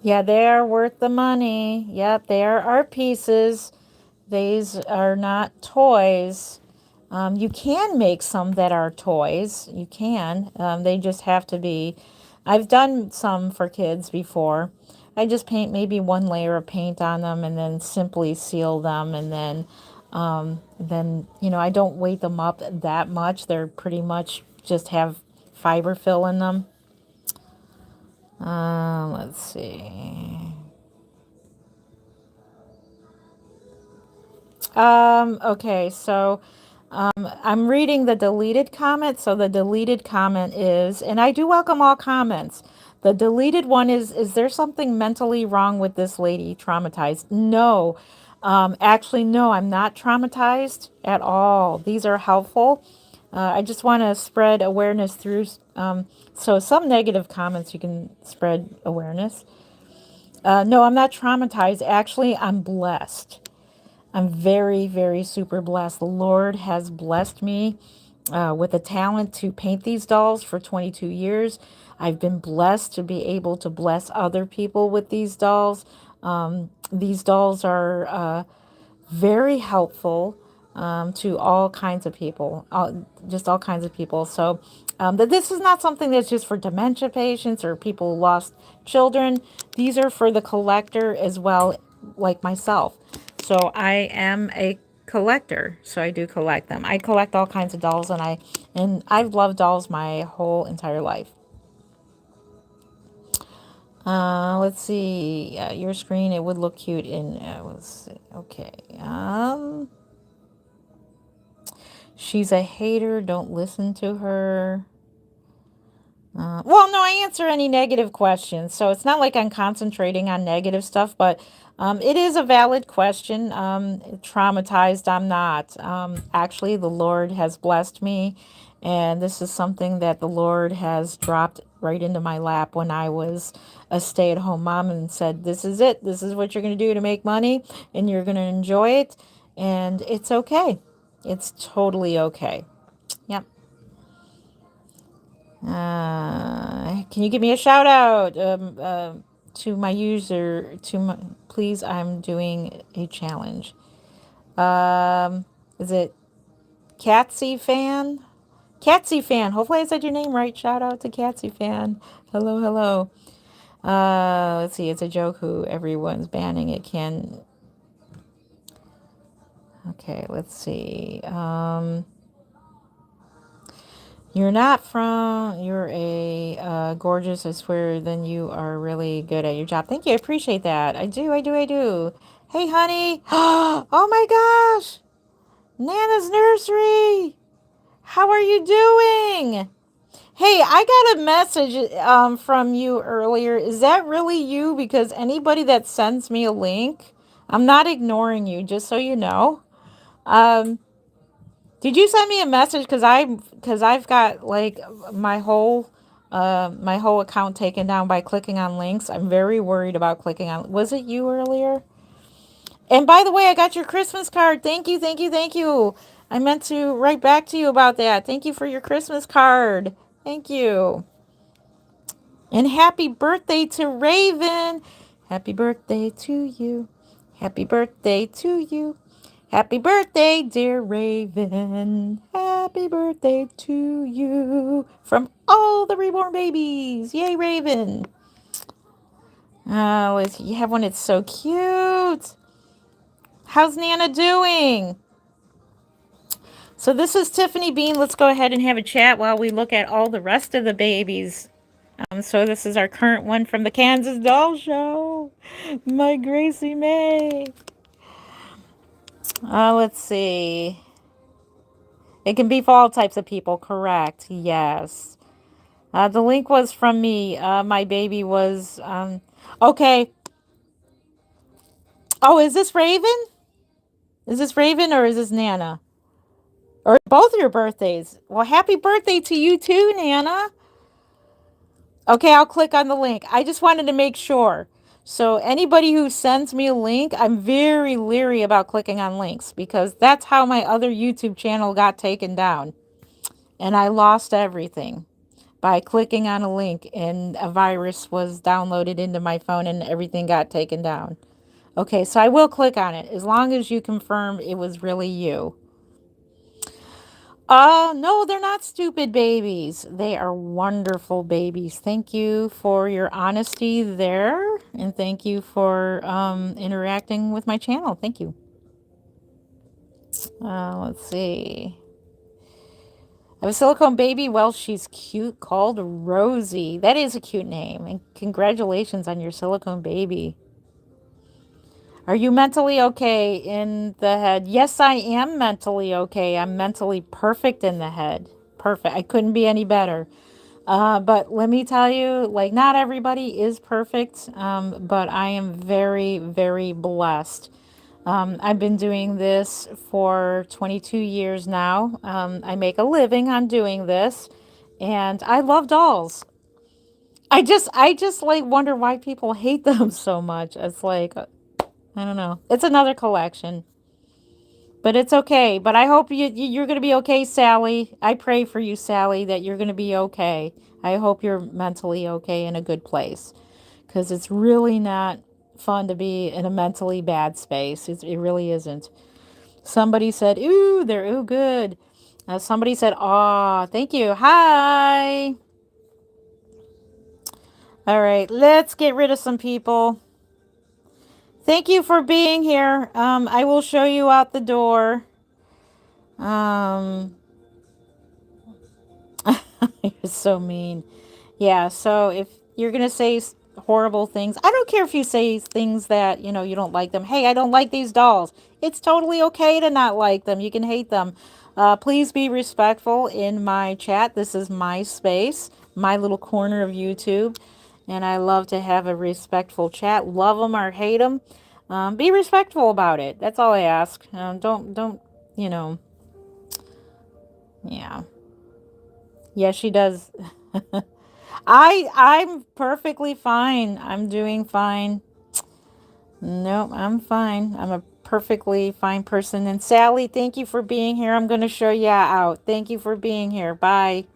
Yeah, they are worth the money. Yep, they are art pieces. These are not toys. You can make some that are toys. You can. They just have to be. I've done some for kids before. I just paint maybe 1 layer of paint on them and then simply seal them. And then I don't weight them up that much. They're pretty much just have fiber fill in them. Let's see. Okay, so I'm reading the deleted comment. So the deleted comment is, and I do welcome all comments. The deleted one is there something mentally wrong with this lady traumatized? No. Actually, no, I'm not traumatized at all. These are helpful. I just want to spread awareness through. So some negative comments, you can spread awareness. No, I'm not traumatized. Actually, I'm blessed. I'm very, very super blessed. The Lord has blessed me with a talent to paint these dolls for 22 years. I've been blessed to be able to bless other people with these dolls. These dolls are very helpful to all kinds of people, just all kinds of people. So that this is not something that's just for dementia patients or people who lost children. These are for the collector as well, like myself. So I am a collector, so I do collect them. I collect all kinds of dolls, and I've loved dolls my whole entire life. Let's see. Your screen, it would look cute in. Let's see. Okay. She's a hater. Don't listen to her. Well, no, I answer any negative questions. So it's not like I'm concentrating on negative stuff, but it is a valid question. Traumatized, I'm not. Actually, the Lord has blessed me. And this is something that the Lord has dropped right into my lap when I was a stay-at-home mom and said, this is it. This is what you're going to do to make money, and you're going to enjoy it. And it's okay. It's totally okay. Yep. Can you give me a shout out to my user? Please, I'm doing a challenge. Is it Catsy Fan? Catsy Fan. Hopefully I said your name right. Shout out to Catsy Fan. Hello, hello. Let's see. It's a joke who everyone's banning. It can. Okay, let's see. You're not from, you're a gorgeous, I swear, then you are really good at your job. Thank you. I appreciate that. I do, I do, I do. Hey, honey. Oh my gosh. Nana's nursery. How are you doing? Hey, I got a message from you earlier. Is that really you? Because anybody that sends me a link, I'm not ignoring you, just so you know. Um, Did you send me a message? I've got like my whole account taken down by clicking on links. I'm very worried about clicking on. Was it you earlier? And by the way, I got your Christmas card. Thank you, thank you, thank you. I meant to write back to you about that. Thank you for your Christmas card. Thank you. And happy birthday to Raven. Happy birthday to you. Happy birthday to you. Happy birthday, dear Raven. Happy birthday to you. From all the reborn babies. Yay, Raven. Oh, you have one. It's so cute. How's Nana doing? So this is Tiffany Bean. Let's go ahead and have a chat while we look at all the rest of the babies. So this is our current one from the Kansas Doll Show. My Gracie May. Let's see. It can be for all types of people, correct? Yes. The link was from me. My baby was, okay. Oh, is this Raven? Is this Raven or is this Nana? Or both your birthdays? Well, happy birthday to you too, Nana. Okay, I'll click on the link. I just wanted to make sure. So anybody who sends me a link, I'm very leery about clicking on links because that's how my other YouTube channel got taken down. And I lost everything by clicking on a link and a virus was downloaded into my phone and everything got taken down. Okay, so I will click on it as long as you confirm it was really you. No, they're not stupid babies. They are wonderful babies. Thank you for your honesty there. And thank you for interacting with my channel. Thank you. Let's see. I have a silicone baby. Well, she's cute, called Rosie. That is a cute name. And congratulations on your silicone baby. Are you mentally okay in the head? Yes, I am mentally okay. I'm mentally perfect in the head. Perfect. I couldn't be any better. But let me tell you, like, not everybody is perfect, but I am very, very blessed. I've been doing this for 22 years now. I make a living on doing this, and I love dolls. I just like wonder why people hate them so much. It's like, I don't know. It's another collection. But it's okay. But I hope you're going to be okay, Sally. I pray for you, Sally, that you're going to be okay. I hope you're mentally okay in a good place. Because it's really not fun to be in a mentally bad space. It really isn't. Somebody said, ooh, they're ooh good. Somebody said, aw, thank you. Hi. All right, let's get rid of some people. Thank you for being here. I will show you out the door. Um, you're so mean. Yeah, so if you're going to say horrible things, I don't care if you say things that, you don't like them. Hey, I don't like these dolls. It's totally okay to not like them. You can hate them. Please be respectful in my chat. This is my space, my little corner of YouTube. And I love to have a respectful chat. Love them or hate them. Be respectful about it. That's all I ask. Don't, you know, yeah. Yeah, she does. I'm perfectly fine. I'm doing fine. Nope, I'm fine. I'm a perfectly fine person. And Sally, thank you for being here. I'm going to show you out. Thank you for being here. Bye.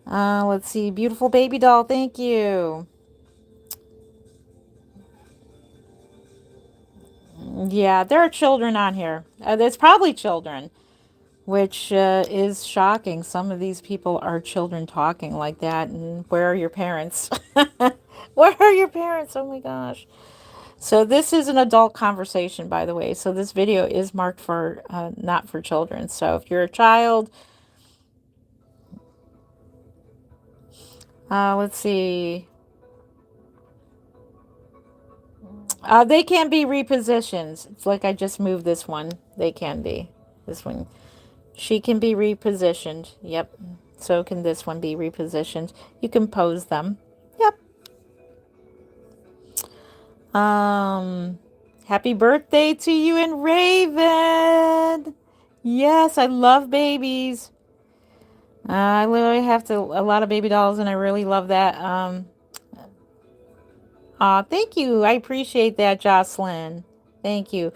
Let's see. Beautiful baby doll. Thank you. Yeah, there are children on here. There's probably children, which is shocking. Some of these people are children talking like that. And where are your parents? Where are your parents? Oh my gosh. So this is an adult conversation, by the way. So this video is marked for not for children. So if you're a child, let's see. They can be repositioned. It's like I just moved this one. They can be. This one. She can be repositioned. Yep. So can this one be repositioned. You can pose them. Yep. Happy birthday to you and Raven. Yes, I love babies. I literally have a lot of baby dolls, and I really love that. Thank you. I appreciate that, Jocelyn. Thank you.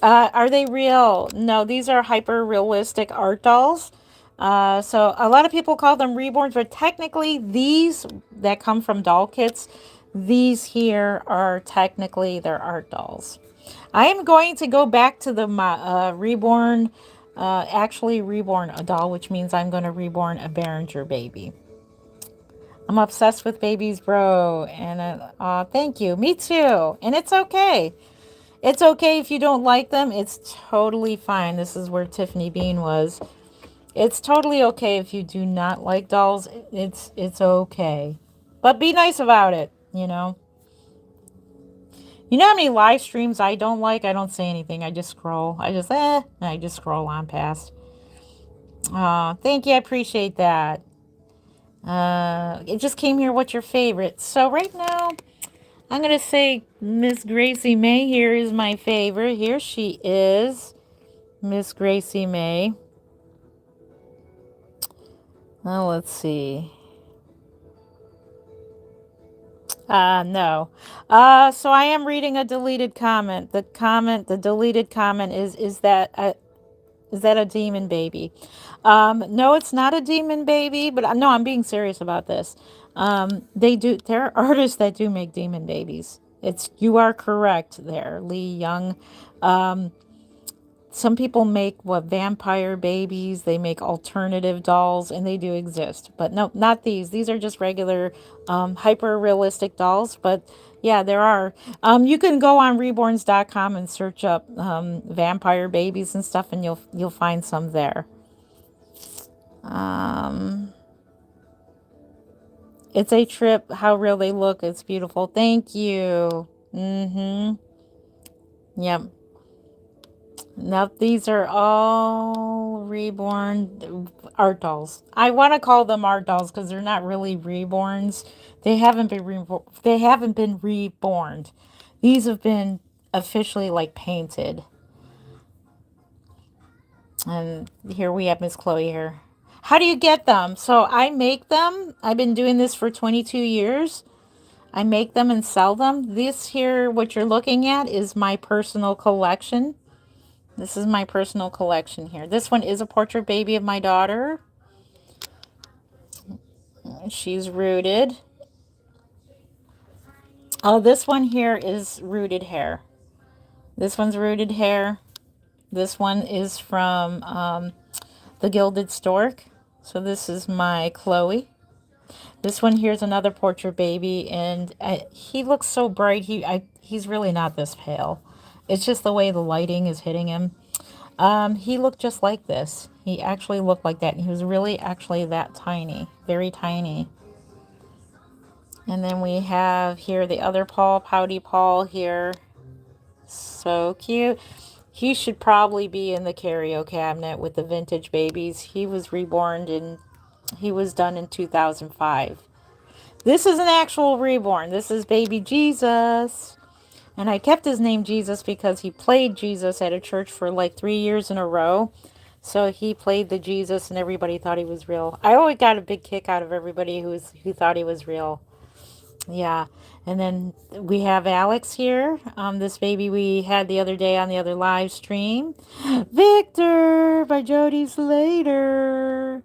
Are they real? No, these are hyper realistic art dolls. So a lot of people call them reborns, but technically these that come from doll kits, these here are technically they're art dolls. I am going to go back to the reborn, actually reborn a doll, which means I'm going to reborn a Behringer baby. I'm obsessed with babies, bro. And thank you. Me too. And it's okay. It's okay if you don't like them. It's totally fine. This is where Tiffany Bean was. It's totally okay if you do not like dolls. It's okay. But be nice about it, you know. You know how many live streams I don't like? I don't say anything. I just scroll. And I just scroll on past. Thank you. I appreciate that. It just came here. What's your favorite? So right now, I'm going to say Miss Gracie May here is my favorite. Here she is. Miss Gracie May. Well, let's see. No. So I am reading a deleted comment. The deleted comment is that a demon baby? No, it's not a demon baby, but no, I'm being serious about this. There are artists that do make demon babies. You are correct there, Lee Young. Um, some people make vampire babies, they make alternative dolls, and they do exist. But no, not these. These are just regular hyper realistic dolls. But yeah, there are. You can go on reborns.com and search up vampire babies and stuff, and you'll find some there. Um, it's a trip. How real they look. It's beautiful. Thank you. Mm-hmm. Yep. Now these are all reborn art dolls. I want to call them art dolls because they're not really reborns. They haven't been reborn. These have been officially like painted. And here we have Miss Chloe here. How do you get them? So I make them. I've been doing this for 22 years. I make them and sell them. This here, what you're looking at, is my personal collection. This is my personal collection here. This one is a portrait baby of my daughter. She's rooted. Oh, this one here is rooted hair. This one's rooted hair. This one is from the Gilded Stork. So this is my Chloe. This one here is another portrait baby, and he looks so bright. He's really not this pale. It's just the way the lighting is hitting him. He looked just like this. He actually looked like that. And he was really actually that tiny, very tiny. And then we have here the other Paul, Pouty Paul here. So cute. He should probably be in the curio cabinet with the vintage babies. He was done in 2005. This is an actual reborn. This is baby Jesus. And I kept his name Jesus because he played Jesus at a church for like 3 years in a row. So he played the Jesus and everybody thought he was real. I always got a big kick out of everybody who thought he was real. Yeah. And then we have Alex here. This baby we had the other day on the other live stream. Victor by Jody Slater.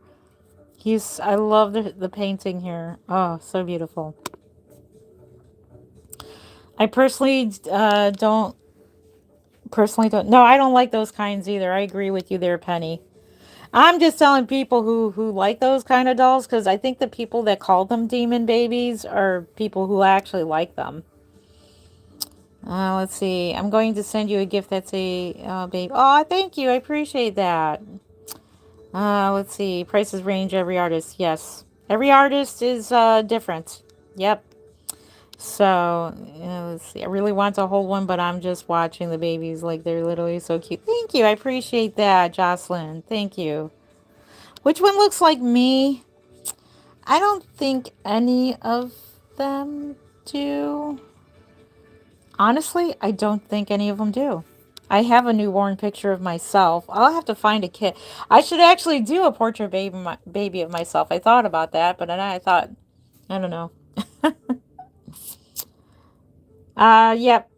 I love the painting here. Oh, so beautiful. I don't. No, I don't like those kinds either. I agree with you there, Penny. I'm just telling people who like those kind of dolls because I think the people that call them demon babies are people who actually like them. Let's see. I'm going to send you a gift that's a baby. Oh, thank you. I appreciate that. Let's see. Prices range every artist. Yes. Every artist is different. Yep. So, let's see. I really want to hold one, but I'm just watching the babies like they're literally so cute. Thank you. I appreciate that, Jocelyn. Thank you. Which one looks like me? I don't think any of them do. Honestly, I don't think any of them do. I have a newborn picture of myself. I'll have to find a kit. I should actually do a portrait baby of myself. I thought about that, but then I thought, I don't know. Yep.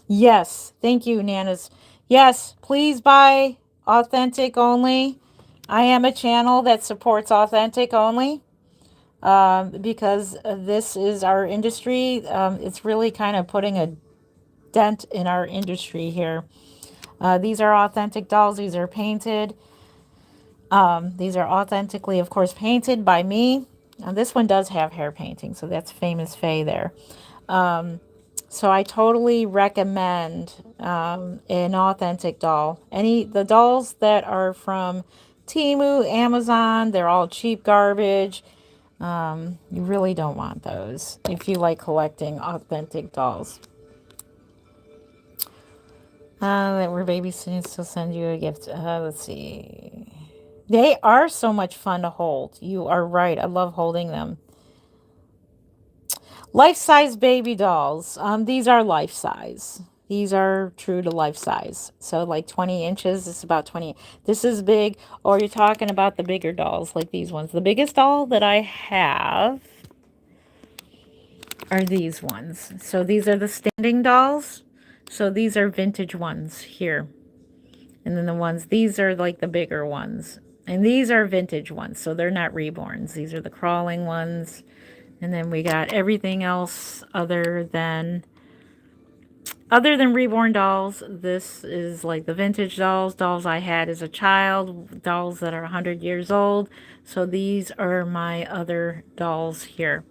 Yes. Thank you, Nanas. Yes, please buy authentic only. I am a channel that supports authentic only. Because this is our industry. It's really kind of putting a dent in our industry here. These are authentic dolls. These are painted. These are authentically, of course, painted by me. This one does have hair painting, so that's Famous Faye there. So I totally recommend an authentic doll. The dolls that are from Temu, Amazon, they're all cheap garbage. You really don't want those if you like collecting authentic dolls. That we're babysitting, so send you a gift. Let's see. They are so much fun to hold. You are right. I love holding them. Life-size baby dolls. These are life-size. These are true to life size. So like 20 inches, this is about 20. This is big, or you're talking about the bigger dolls like these ones. The biggest doll that I have are these ones. So these are the standing dolls. So these are vintage ones here. And then the ones, these are like the bigger ones. And these are vintage ones, so they're not reborns. These are the crawling ones. And then we got everything else other than reborn dolls. This is like the vintage dolls, dolls I had as a child, dolls that are 100 years old. So these are my other dolls here.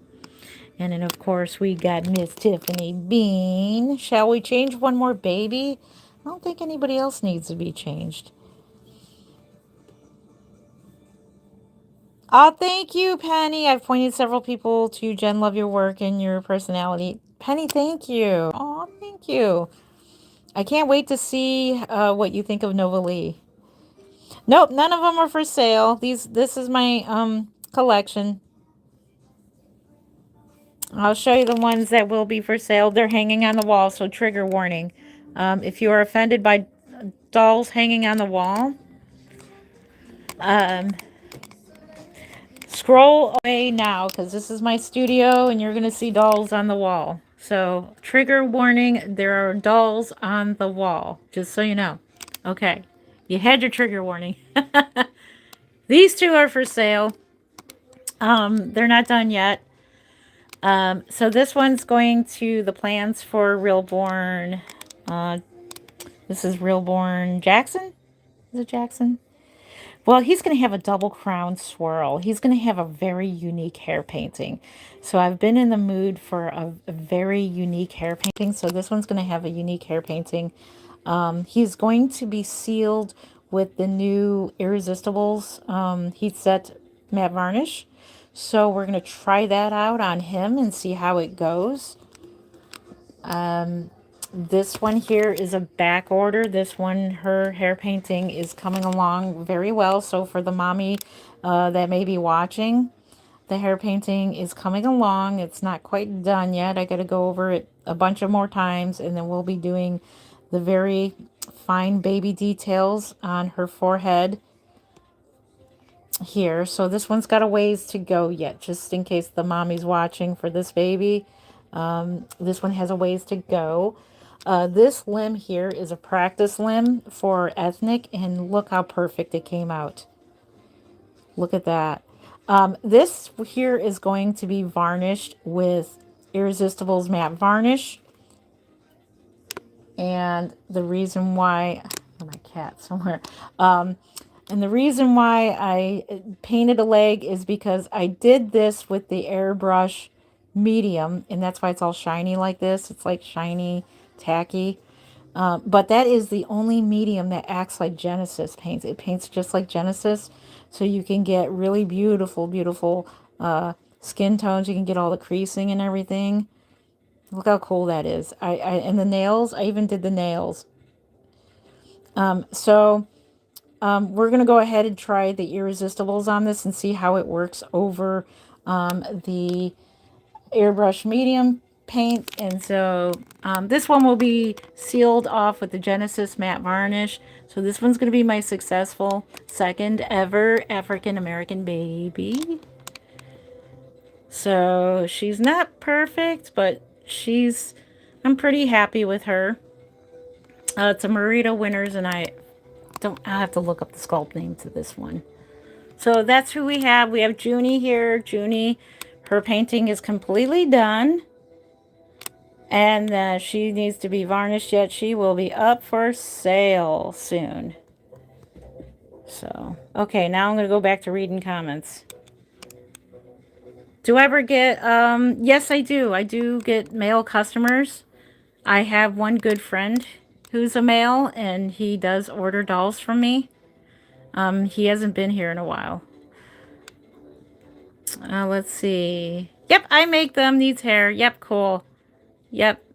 And then, of course, we got Miss Tiffany Bean. Shall we change one more baby? I don't think anybody else needs to be changed. Oh, thank you, Penny. I've pointed several people to you. Jen, love your work and your personality. Penny, thank you. Oh, thank you. I can't wait to see what you think of Nova Lee. Nope, none of them are for sale. This is my collection. I'll show you the ones that will be for sale. They're hanging on the wall, so trigger warning. If you are offended by dolls hanging on the wall, um, scroll away now, because this is my studio and you're going to see dolls on the wall. So trigger warning, there are dolls on the wall, just so you know. Okay, you had your trigger warning. These two are for sale. They're not done yet. So this one's going to the plans for Reborn. This is Reborn Jackson. Is it Jackson? Well, he's going to have a double crown swirl. He's going to have a very unique hair painting. So I've been in the mood for a very unique hair painting. So this one's going to have a unique hair painting. He's going to be sealed with the new Irresistibles heat set matte varnish. So we're going to try that out on him and see how it goes. This one here is a back order. This one, her hair painting is coming along very well. So for the mommy that may be watching, the hair painting is coming along. It's not quite done yet. I got to go over it a bunch of more times, and then we'll be doing the very fine baby details on her forehead here. So this one's got a ways to go yet, just in case the mommy's watching for this baby. This one has a ways to go. This limb here is a practice limb for ethnic, and look how perfect it came out. Look at that. This here is going to be varnished with Irresistibles matte varnish. And the reason why, oh, my cat somewhere. And the reason why I painted a leg is because I did this with the airbrush medium, and that's why it's all shiny like this. It's like shiny, tacky. But that is the only medium that acts like Genesis paints. It paints just like Genesis, so you can get really beautiful, beautiful skin tones. You can get all the creasing and everything. Look how cool that is. And the nails, I even did the nails. We're going to go ahead and try the Irresistibles on this and see how it works over the airbrush medium paint. And so this one will be sealed off with the Genesis matte varnish. So this one's going to be my successful second ever African American baby. So she's not perfect, but I'm pretty happy with her. It's a Marita Winners, and I have to look up the sculpt name to this one. So that's who we have. We have Junie here. Junie, her painting is completely done. And she needs to be varnished yet. She will be up for sale soon. So, okay, now I'm going to go back to reading comments. Do I ever get, yes, I do. I do get male customers. I have one good friend who's a male, and he does order dolls from me. He hasn't been here in a while. Let's see. Yep, I make them. Needs hair. Yep, cool. Yep.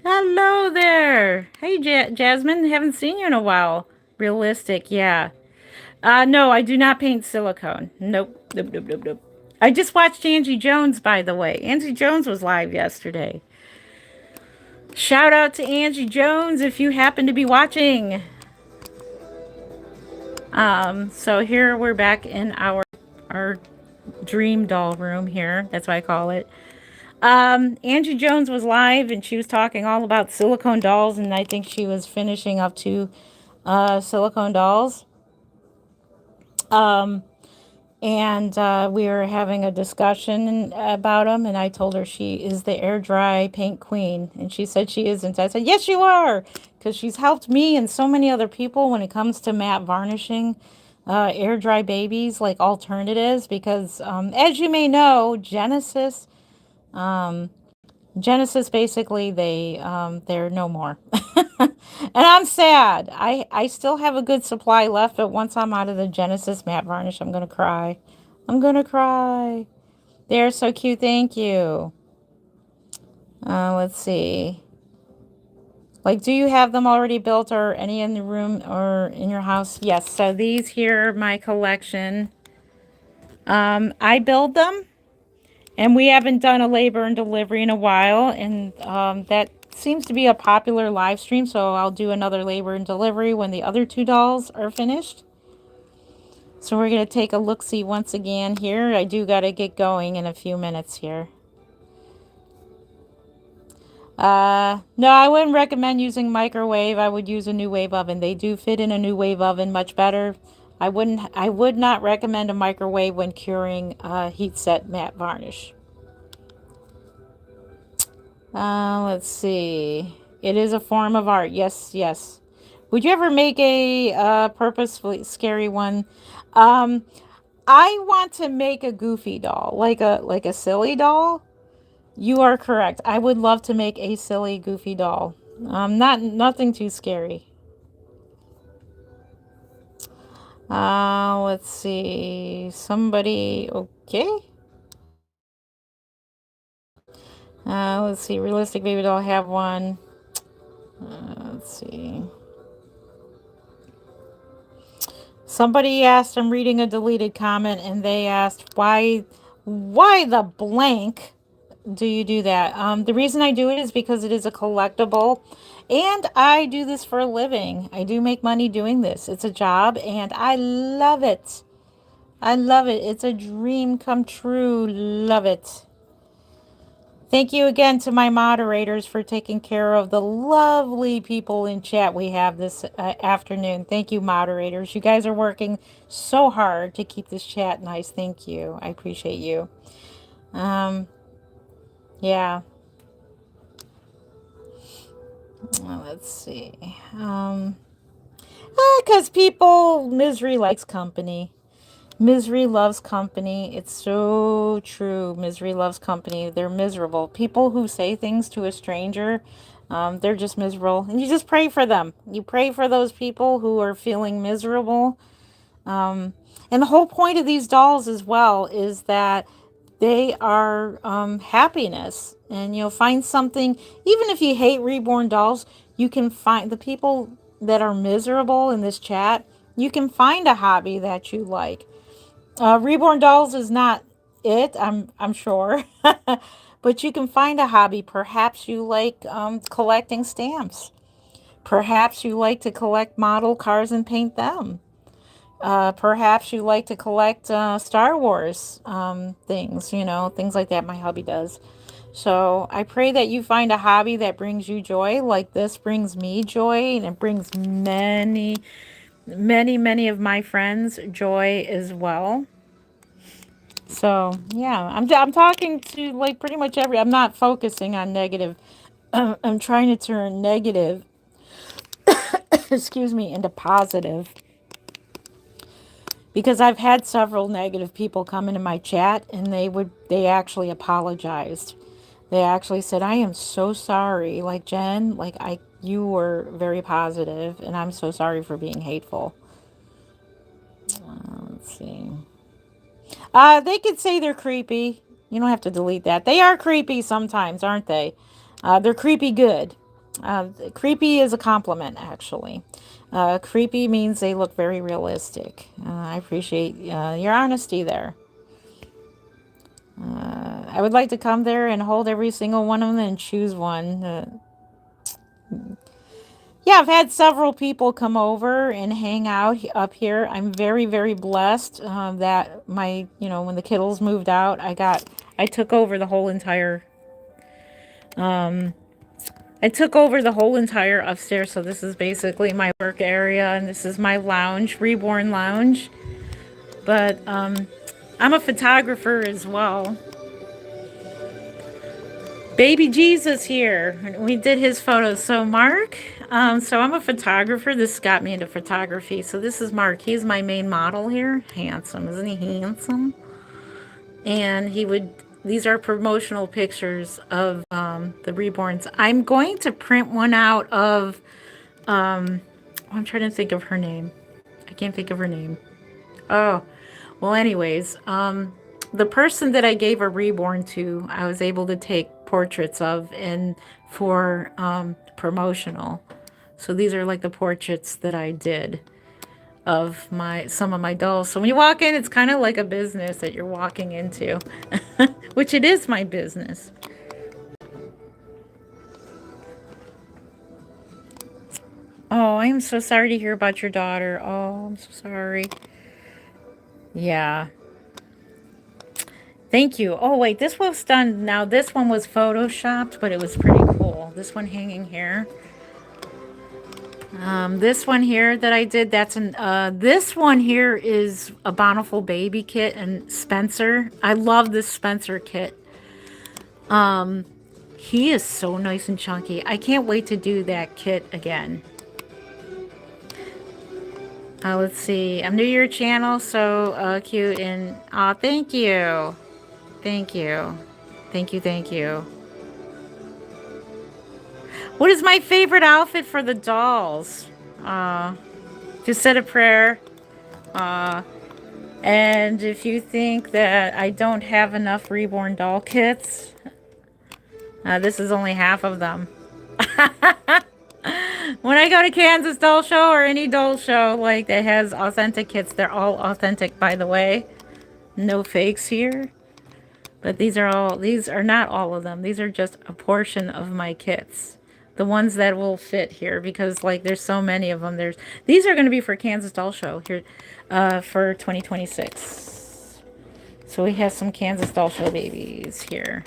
Hello there. Hey, Jasmine. Haven't seen you in a while. Realistic, yeah. No, I do not paint silicone. Nope. Nope, nope, nope, nope. I just watched Angie Jones, by the way. Angie Jones was live yesterday. Shout out to Angie Jones if you happen to be watching. So here we're back in our dream doll room here. That's what I call it. Angie Jones was live and she was talking all about silicone dolls, and I think she was finishing up to silicone dolls. Um, and we were having a discussion about them, and I told her she is the air dry paint queen, and she said she isn't. I said, yes, you are, because she's helped me and so many other people when it comes to matte varnishing air dry babies, like alternatives, because as you may know, Genesis basically they're no more. And I'm sad. I still have a good supply left, but once I'm out of the Genesis matte varnish, I'm gonna cry. I'm gonna cry. They're so cute. Thank you. Let's see. Like, do you have them already built or any in the room or in your house? Yes. So these here, my collection. I build them. And we haven't done a labor and delivery in a while, and that seems to be a popular live stream, so I'll do another labor and delivery when the other two dolls are finished. So we're going to take a look-see once again here. I do got to get going in a few minutes here. No, I wouldn't recommend using microwave. I would use a new wave oven. They do fit in a new wave oven much better. I would not recommend a microwave when curing heat set matte varnish. Let's see. It is a form of art. Yes, yes. Would you ever make a purposefully scary one? Um, I want to make a goofy doll, like a silly doll. You are correct. I would love to make a silly goofy doll. Nothing too scary. Let's see. Somebody okay? Let's see. Realistic baby doll have one. Let's see. Somebody asked, I'm reading a deleted comment, and they asked, why the blank do you do that? The reason I do it is because it is a collectible, and I do this for a living. I do make money doing this. It's a job, and I love it. I love it. It's a dream come true. Love it. Thank you again to my moderators for taking care of the lovely people in chat we have this afternoon. Thank you, moderators. You guys are working so hard to keep this chat nice. Thank you. I appreciate you. Yeah. Well, let's see. Because misery likes company. Misery loves company. It's so true. Misery loves company. They're miserable. People who say things to a stranger, they're just miserable. And you just pray for them. You pray for those people who are feeling miserable. And the whole point of these dolls as well is that they are happiness. And you'll find something, even if you hate reborn dolls, you can find the people that are miserable in this chat. You can find a hobby that you like. Reborn dolls is not it, I'm sure. But you can find a hobby. Perhaps you like collecting stamps. Perhaps you like to collect model cars and paint them. Perhaps you like to collect Star Wars things, things like that. My hubby does. So I pray that you find a hobby that brings you joy, like this brings me joy, and it brings many, many, many of my friends joy as well. So yeah, I'm talking to like pretty much I'm not focusing on negative. I'm trying to turn negative, excuse me, into positive. Because I've had several negative people come into my chat, and they actually apologized. They actually said, I am so sorry. Like, Jen, you were very positive, and I'm so sorry for being hateful. Let's see. They could say they're creepy. You don't have to delete that. They are creepy sometimes, aren't they? They're creepy good. Creepy is a compliment, actually. Creepy means they look very realistic. I appreciate your honesty there. I would like to come there and hold every single one of them and choose one. Yeah, I've had several people come over and hang out up here. I'm very, very blessed that when the kiddos moved out, I took over the whole entire, um, I took over the whole entire upstairs. So this is basically my work area, and this is my lounge, Reborn Lounge. But I'm a photographer as well. Baby Jesus here. We did his photos. So Mark, so I'm a photographer. This got me into photography. So this is Mark. He's my main model here. Handsome, isn't he handsome? And these are promotional pictures of the Reborns. I'm going to print one out of, I'm trying to think of her name. I can't think of her name. Oh, well, anyways, the person that I gave a reborn to, I was able to take portraits of and for promotional. So these are like the portraits that I did of some of my dolls. So when you walk in, it's kind of like a business that you're walking into, which it is my business. Oh, I'm so sorry to hear about your daughter. Oh, I'm so sorry. Yeah. Thank you. Oh, wait, this was done. Now, this one was photoshopped, but it was pretty cool. This one hanging here. This one here that I did, this one here is a Bountiful Baby kit and Spencer. I love this Spencer kit. He is so nice and chunky. I can't wait to do that kit again. Let's see. I'm new to your channel, so cute and thank you. Thank you. Thank you, thank you. What is my favorite outfit for the dolls? Just said a prayer. And if you think that I don't have enough Reborn doll kits, this is only half of them. When I go to Kansas Doll Show or any doll show like that has authentic kits, they're all authentic, by the way. No fakes here. But these are not all of them. These are just a portion of my kits. The ones that will fit here because like there's so many of them. These are going to be for Kansas Doll Show here for 2026. So we have some Kansas Doll Show babies here.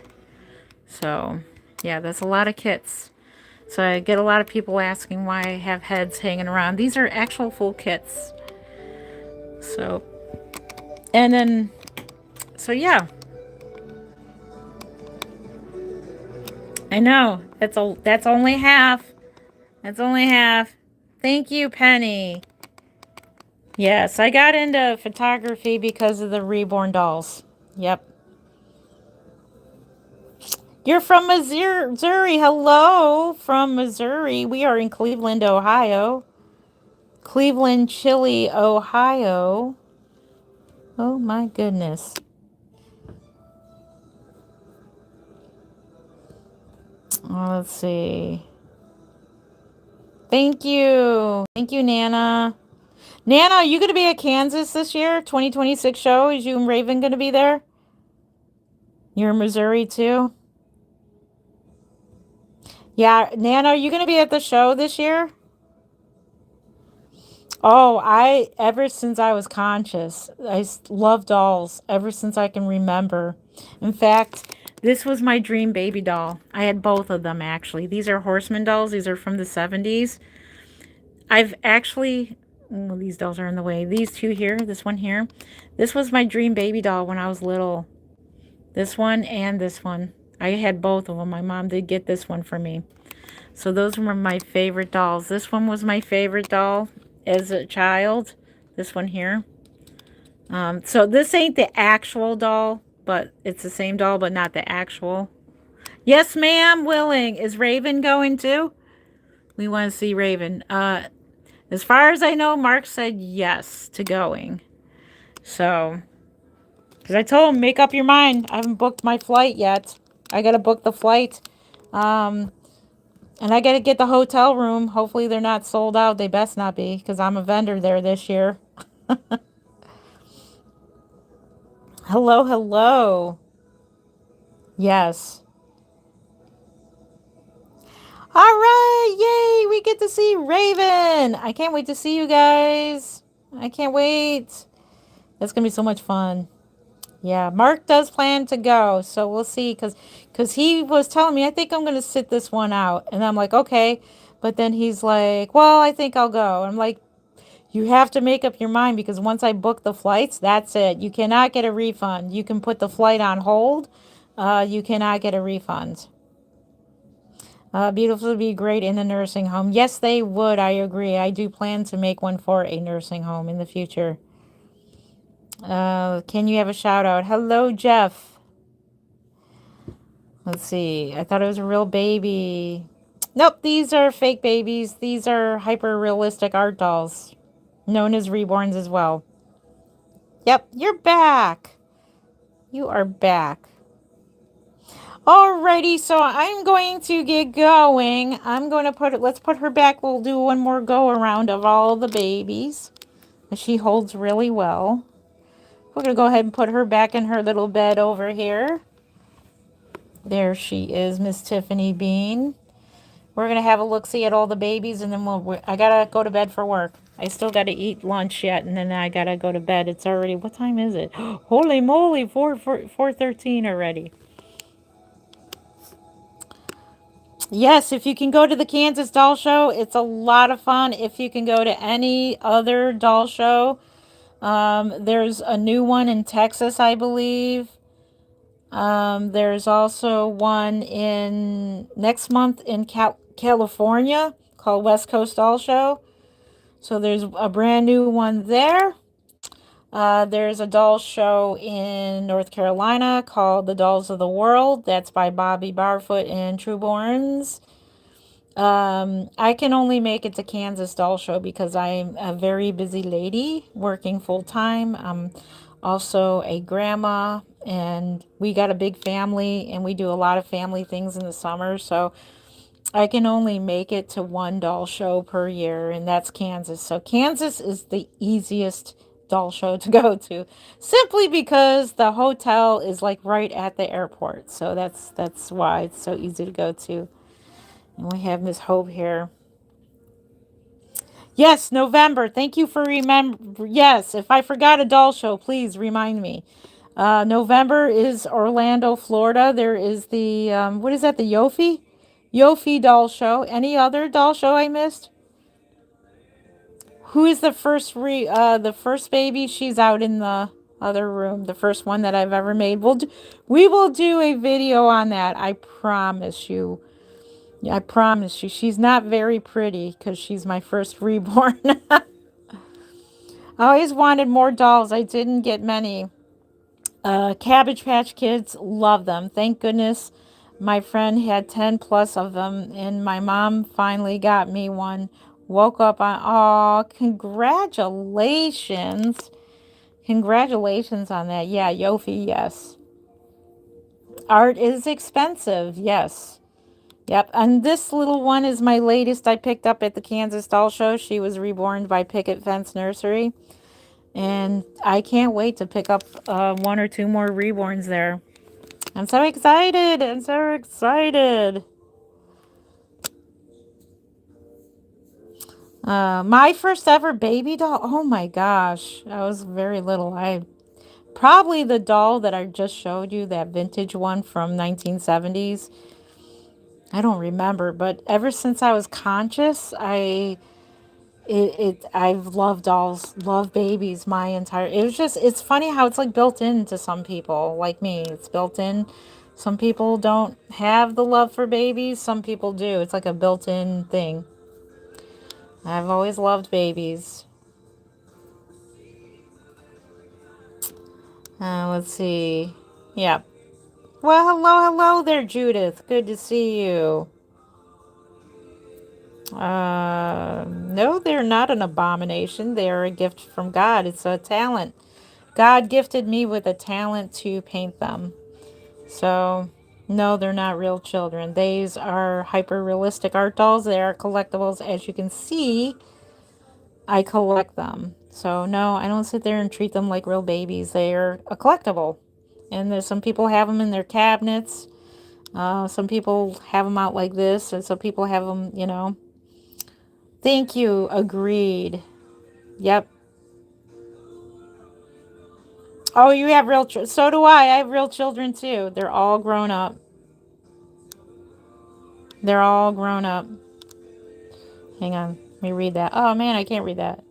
So yeah, that's a lot of kits. So I get a lot of people asking why I have heads hanging around. These are actual full kits. So, and then, so yeah. I know. That's only half. That's only half. Thank you, Penny. Yes, I got into photography because of the Reborn dolls. Yep. You're from Missouri. Hello from Missouri. We are in Cleveland, Ohio. Cleveland, Chile, Ohio. Oh my goodness. Let's see. Thank you. Thank you, Nana. Nana, are you going to be at Kansas this year? 2026 show? Is you and Raven going to be there? You're in Missouri too? Yeah, Nana, are you going to be at the show this year? Oh, ever since I was conscious, love dolls ever since I can remember. In fact, this was my dream baby doll. I had both of them actually. These are Horseman dolls. These are from the 70s. I've actually, oh, these dolls are in the way. These two here, this one here. This was my dream baby doll when I was little. This one and this one. I had both of them. My mom did get this one for me. So those were my favorite dolls. This one was my favorite doll as a child. This one here. So this ain't the actual doll, but it's the same doll, but not the actual. Yes, ma'am, willing. Is Raven going too? We want to see Raven. As far as I know, Mark said yes to going. So, because I told him, make up your mind. I haven't booked my flight yet. I got to book the flight. And I got to get the hotel room. Hopefully they're not sold out. They best not be, because I'm a vendor there this year. Hello, hello. Yes. All right. Yay. We get to see Raven. I can't wait to see you guys. I can't wait. That's going to be so much fun. Yeah, Mark does plan to go, so we'll see. Cause he was telling me, I think I'm gonna sit this one out, and I'm like, okay, but then he's like, well, I think I'll go. I'm like, you have to make up your mind because once I book the flights, that's it. You cannot get a refund. You can put the flight on hold. You cannot get a refund. Beautiful would be great in a nursing home. Yes, they would. I agree. I do plan to make one for a nursing home in the future. Can you have a shout out? Hello, Jeff. Let's see. I thought it was a real baby. Nope, these are fake babies. These are hyper realistic art dolls, known as reborns as well. Yep, you're back. You are back. Alrighty, so I'm going to get going. I'm going to let's put her back. We'll do one more go around of all the babies. She holds really well. We're going to go ahead and put her back in her little bed over here. There she is, Miss Tiffany Bean. We're going to have a look-see at all the babies, and then I got to go to bed for work. I still got to eat lunch yet, and then I got to go to bed. It's already, what time is it? Holy moly, 4:13 already. Yes, if you can go to the Kansas Doll Show, it's a lot of fun. If you can go to any other doll show, there's a new one in Texas, I believe. There's also one in next month in California called West Coast Doll Show. So there's a brand new one there. There's a doll show in North Carolina called The Dolls of the World. That's by Bobby Barfoot and Trueborns. I can only make it to Kansas Doll Show because I'm a very busy lady working full time. I'm also a grandma, and we got a big family, and we do a lot of family things in the summer. So I can only make it to one doll show per year, and that's Kansas. So Kansas is the easiest doll show to go to, simply because the hotel is like right at the airport. So that's why it's so easy to go to. And we have Miss Hope here. Yes, November. Thank you for remember. Yes, if I forgot a doll show, please remind me. November is Orlando, Florida. There is the what is that? The Yofi doll show. Any other doll show I missed? Who is the the first baby? She's out in the other room. The first one that I've ever made. We will do a video on that. I promise you. I promise you. She's not very pretty because she's my first reborn. I always wanted more dolls. I didn't get many. Cabbage Patch Kids, love them. Thank goodness my friend had 10 plus of them, and my mom finally got me one. Woke up on, oh, congratulations. Congratulations on that. Yeah, Yofi, yes. Art is expensive, yes. Yep, and this little one is my latest I picked up at the Kansas Doll Show. She was reborn by Picket Fence Nursery. And I can't wait to pick up one or two more reborns there. I'm so excited. I'm so excited. My first ever baby doll. Oh my gosh. I was very little. Probably the doll that I just showed you, that vintage one from 1970s. I don't remember, but ever since I was conscious, I've loved dolls, loved babies my entire, it was just, it's funny how it's like built into some people like me. It's built in. Some people don't have the love for babies, some people do. It's like a built-in thing. I've always loved babies. Let's see. Yeah. Well, hello there, Judith. Good to see you. No, they're not an abomination. They're a gift from God. It's a talent. God gifted me with a talent to paint them. So, no, they're not real children. These are hyper-realistic art dolls. They are collectibles. As you can see, I collect them. So, no, I don't sit there and treat them like real babies. They are a collectible. And there's some people have them in their cabinets. Some people have them out like this. And some people have them, you know, Thank you. Agreed. Yep. Oh, you have real children. So do I. I have real children too. They're all grown up. They're all grown up. Hang on. Let me read that. Oh man, I can't read that.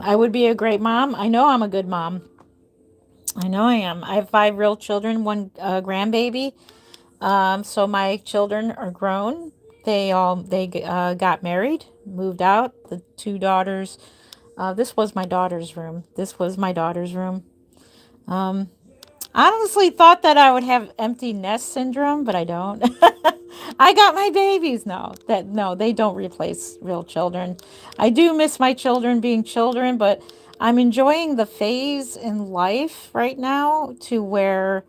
I would be a great mom. I know I'm a good mom. I know I am. I have five real children, one grandbaby. So my children are grown. They got married, moved out. The two daughters. This was my daughter's room. This was my daughter's room. Um, I honestly thought that I would have empty nest syndrome, but I don't. I got my babies. No, they don't replace real children. I do miss my children being children, but I'm enjoying the phase in life right now to where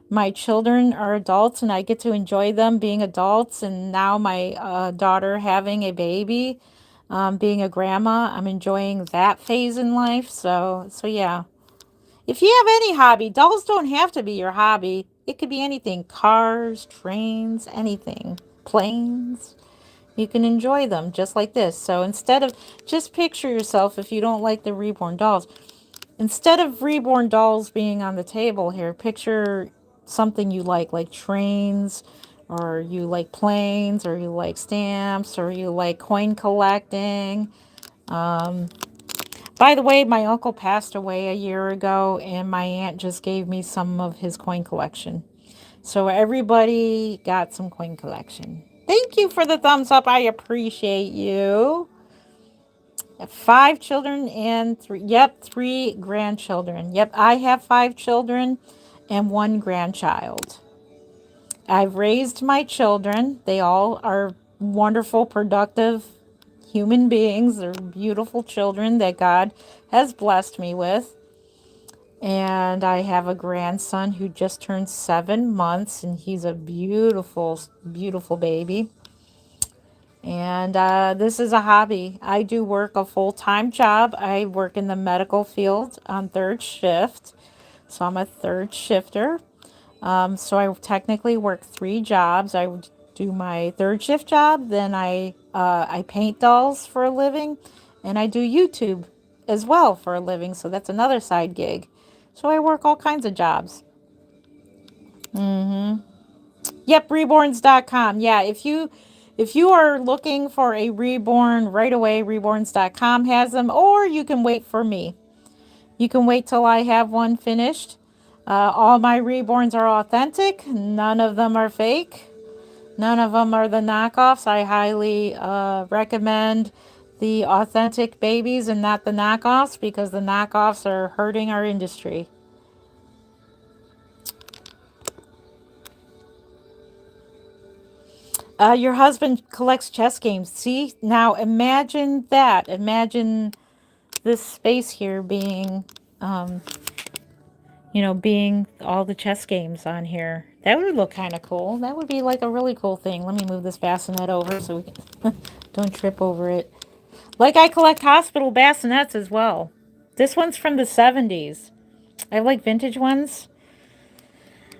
my children are adults and I get to enjoy them being adults. And now my daughter having a baby, being a grandma, I'm enjoying that phase in life. So yeah. If you have any hobby, dolls don't have to be your hobby. It could be anything, cars, trains, anything, planes. You can enjoy them just like this. So instead of, just picture yourself, if you don't like the reborn dolls, instead of reborn dolls being on the table here, picture something you like trains, or you like planes, or you like stamps, or you like coin collecting. Um, by the way, my uncle passed away a year ago, and my aunt just gave me some of his coin collection. So everybody got some coin collection. Thank you for the thumbs up. I appreciate you. Five children and three grandchildren. Yep, I have five children and one grandchild. I've raised my children. They all are wonderful, productive human beings. They're beautiful children that God has blessed me with. And I have a grandson who just turned 7 months, and he's a beautiful, beautiful baby. And this is a hobby. I do work a full-time job. I work in the medical field on third shift. So I'm a third shifter. So I technically work three jobs. I do my third shift job, then I paint dolls for a living, and I do YouTube as well for a living. So that's another side gig. So I work all kinds of jobs. Mm-hmm. Yep, reborns.com. Yeah, if you are looking for a reborn right away, reborns.com has them, or you can wait for me. You can wait till I have one finished. All my reborns are authentic. None of them are fake. None of them are the knockoffs. I highly recommend the authentic babies and not the knockoffs, because the knockoffs are hurting our industry. Your husband collects chess games. See, now imagine that. Imagine this space here being, um, being all the chess games on here. That would look kind of cool. That would be like a really cool thing. Let me move this bassinet over so we can don't trip over it. Like, I collect hospital bassinets as well. This one's from the 70s. I like vintage ones.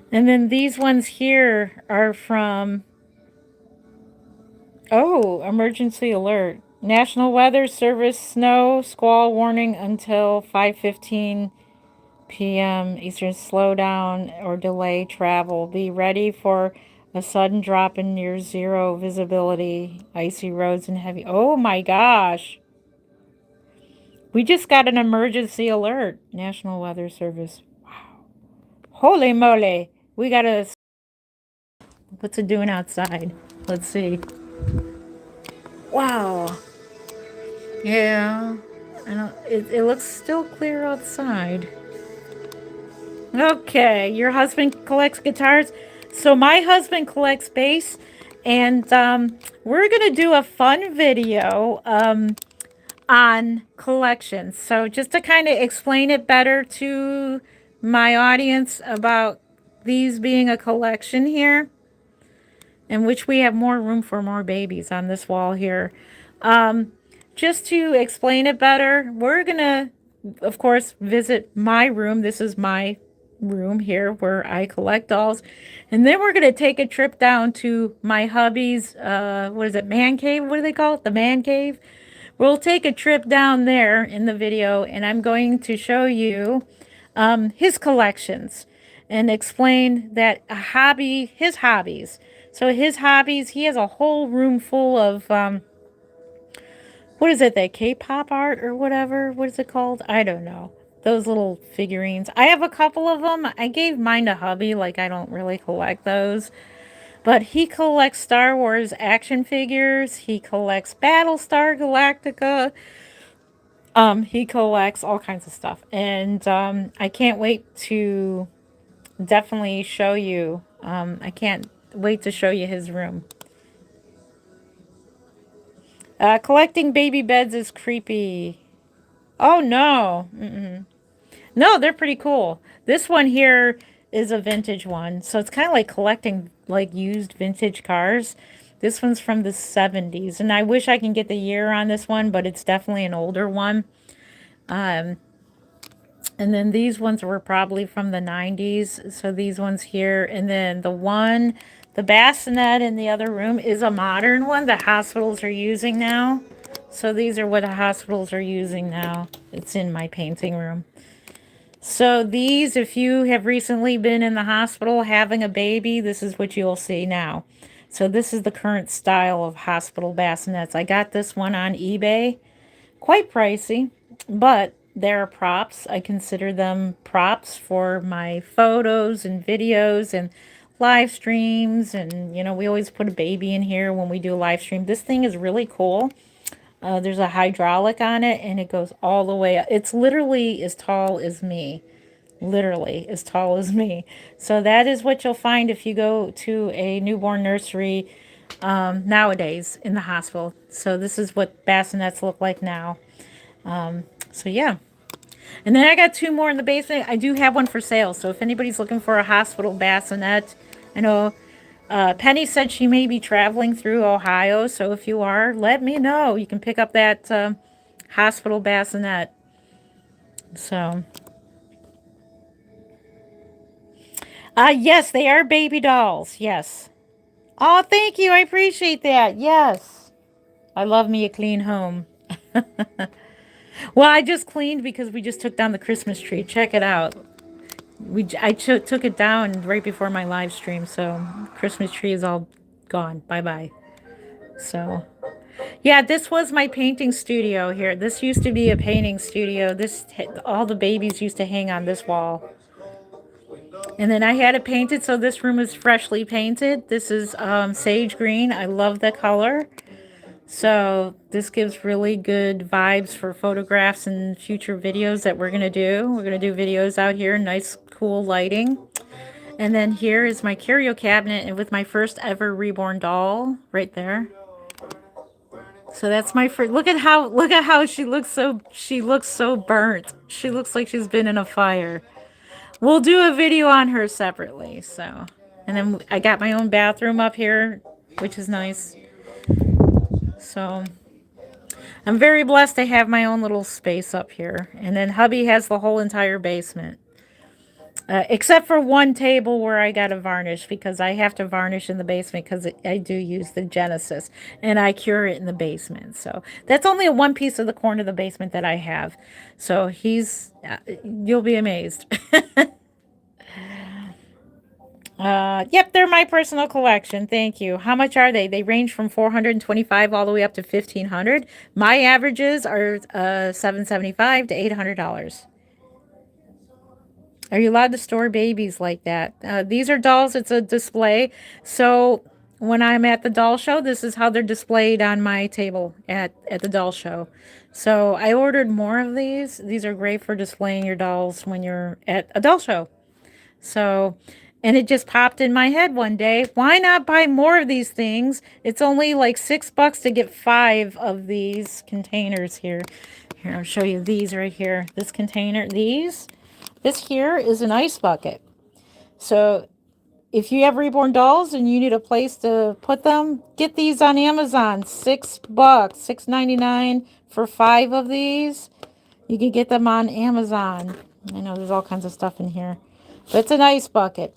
And then these ones here are from, oh, emergency alert. National Weather Service snow squall warning until 5:15 p.m. Eastern. Slow down or delay travel. Be ready for a sudden drop in near zero visibility, icy roads and heavy. Oh my gosh. We just got an emergency alert. National Weather Service. Holy moly. We got a, what's it doing outside? Let's see. Wow. Yeah. I don't, it looks still clear outside. Okay, your husband collects guitars. So my husband collects bass, and we're gonna do a fun video on collections. So just to kind of explain it better to my audience about these being a collection here, in which we have more room for more babies on this wall here. Um, just to explain it better, we're gonna, of course, visit my room. This is my room here where I collect dolls. And then we're going to take a trip down to my hubby's, what is it, man cave? What do they call it? The man cave? We'll take a trip down there in the video, and I'm going to show you his collections and explain that his hobbies. So his hobbies, he has a whole room full of, what is it, that K-pop art or whatever? What is it called? I don't know. Those little figurines. I have a couple of them. I gave mine to hubby, like I don't really collect those. But he collects Star Wars action figures. He collects Battlestar Galactica. He collects all kinds of stuff. And I can't wait to definitely show you. I can't wait to show you his room. Collecting baby beds is creepy. Oh, no. Mm-mm. No, they're pretty cool. This one here is a vintage one. So it's kind of like collecting like used vintage cars. This one's from the 70s. And I wish I can get the year on this one, but it's definitely an older one. And then these ones were probably from the 90s. So these ones here. And then the bassinet in the other room is a modern one that hospitals are using now. So these are what the hospitals are using now. It's in my painting room. So these, if you have recently been in the hospital having a baby, this is what you'll see now. So this is the current style of hospital bassinets. I got this one on eBay. Quite pricey, but they're props. I consider them props for my photos and videos and live streams. And, you know, we always put a baby in here when we do a live stream. This thing is really cool. There's a hydraulic on it, and it goes all the way up. It's literally as tall as me. Literally as tall as me. So that is what you'll find if you go to a newborn nursery nowadays in the hospital. So this is what bassinets look like now. So yeah. And then I got two more in the basement. I do have one for sale. So if anybody's looking for a hospital bassinet, I know Penny said she may be traveling through Ohio. So if you are, let me know. You can pick up that hospital bassinet. So, yes, they are baby dolls. Yes. Oh, thank you. I appreciate that. Yes. I love me a clean home. Well, I just cleaned because we just took down the Christmas tree. Check it out. I took it down right before my live stream, so Christmas tree is all gone. Bye-bye. So, yeah, this was my painting studio here. This used to be a painting studio. All the babies used to hang on this wall. And then I had it painted, so this room is freshly painted. This is sage green. I love the color. So this gives really good vibes for photographs and future videos that we're going to do. We're going to do videos out here, nice, cool lighting. And then here is my curio cabinet and with my first ever Reborn doll right there. So that's my first. Look at how she looks so burnt. She looks like she's been in a fire. We'll do a video on her separately. So, and then I got my own bathroom up here, which is nice. So I'm very blessed to have my own little space up here. And then hubby has the whole entire basement. Except for one table where I got to varnish because I have to varnish in the basement because I do use the Genesis and I cure it in the basement. So that's only one piece of the corner of the basement that I have. So you'll be amazed. Yep, they're my personal collection. Thank you. How much are they? They range from $425 all the way up to $1,500. My averages are $775 to $800. Are you allowed to store babies like that? These are dolls. It's a display. So when I'm at the doll show, this is how they're displayed on my table at the doll show. So I ordered more of these. These are great for displaying your dolls when you're at a doll show. So, and it just popped in my head one day. Why not buy more of these things? It's only like $6 to get 5 of these containers here. Here, I'll show you these right here. This container, these. This here is an ice bucket. So if you have Reborn dolls and you need a place to put them, get these on Amazon. $6, $6.99 for 5 of these. You can get them on Amazon. I know there's all kinds of stuff in here. But it's an ice bucket.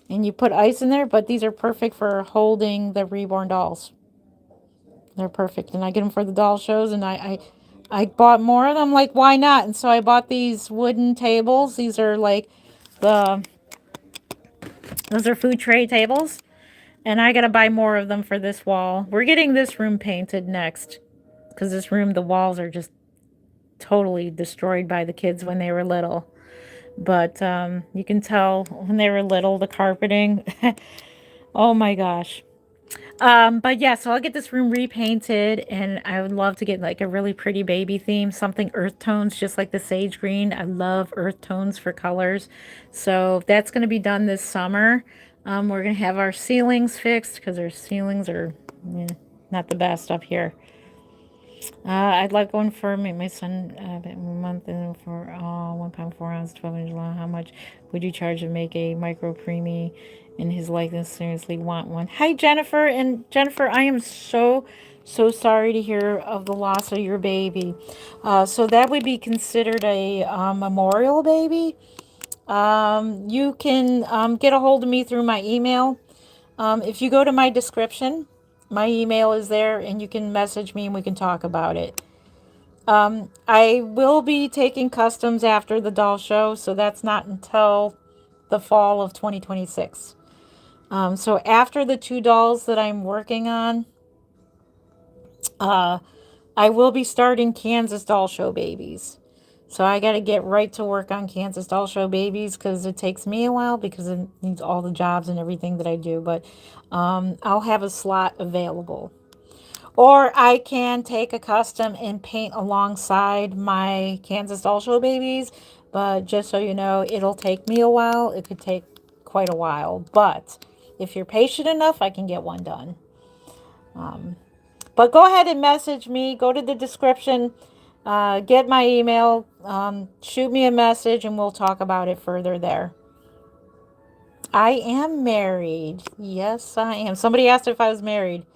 And you put ice in there, but these are perfect for holding the reborn dolls. They're perfect. And I get them for the doll shows, and I bought more of them. Like, why not? And so I bought these wooden tables. These are like the, those are food tray tables. And I got to buy more of them for this wall. We're getting this room painted next. Because this room, the walls are just totally destroyed by the kids when they were little. But you can tell when they were little, the carpeting. Oh my gosh. But yeah, so I'll get this room repainted, and I would love to get like a really pretty baby theme, something earth tones, just like the sage green. I love earth tones for colors. So that's going to be done this summer. We're going to have our ceilings fixed because our ceilings are not the best up here. I'd like one for me, my son, a month and for 1 pound 4 ounce, 12 inch long. How much would you charge to make a micro preemie in his likeness? Seriously, want one. Hi, Jennifer. And Jennifer, I am so sorry to hear of the loss of your baby. So that would be considered a memorial baby. You can get a hold of me through my email. If you go to my description, my email is there, and you can message me and we can talk about it. I will be taking customs after the doll show, so that's not until the fall of 2026. So after the two dolls that I'm working on, I will be starting Kansas doll show babies. So I got to get right to work on Kansas doll show babies because it takes me a while because it needs all the jobs and everything that I do. But I'll have a slot available. Or I can take a custom and paint alongside my Kansas doll show babies. But just so you know, it'll take me a while. It could take quite a while. But if you're patient enough, I can get one done. But go ahead and message me. Go to the description. Get my email. Shoot me a message and we'll talk about it further there. I am married. Yes, I am. Somebody asked if I was married.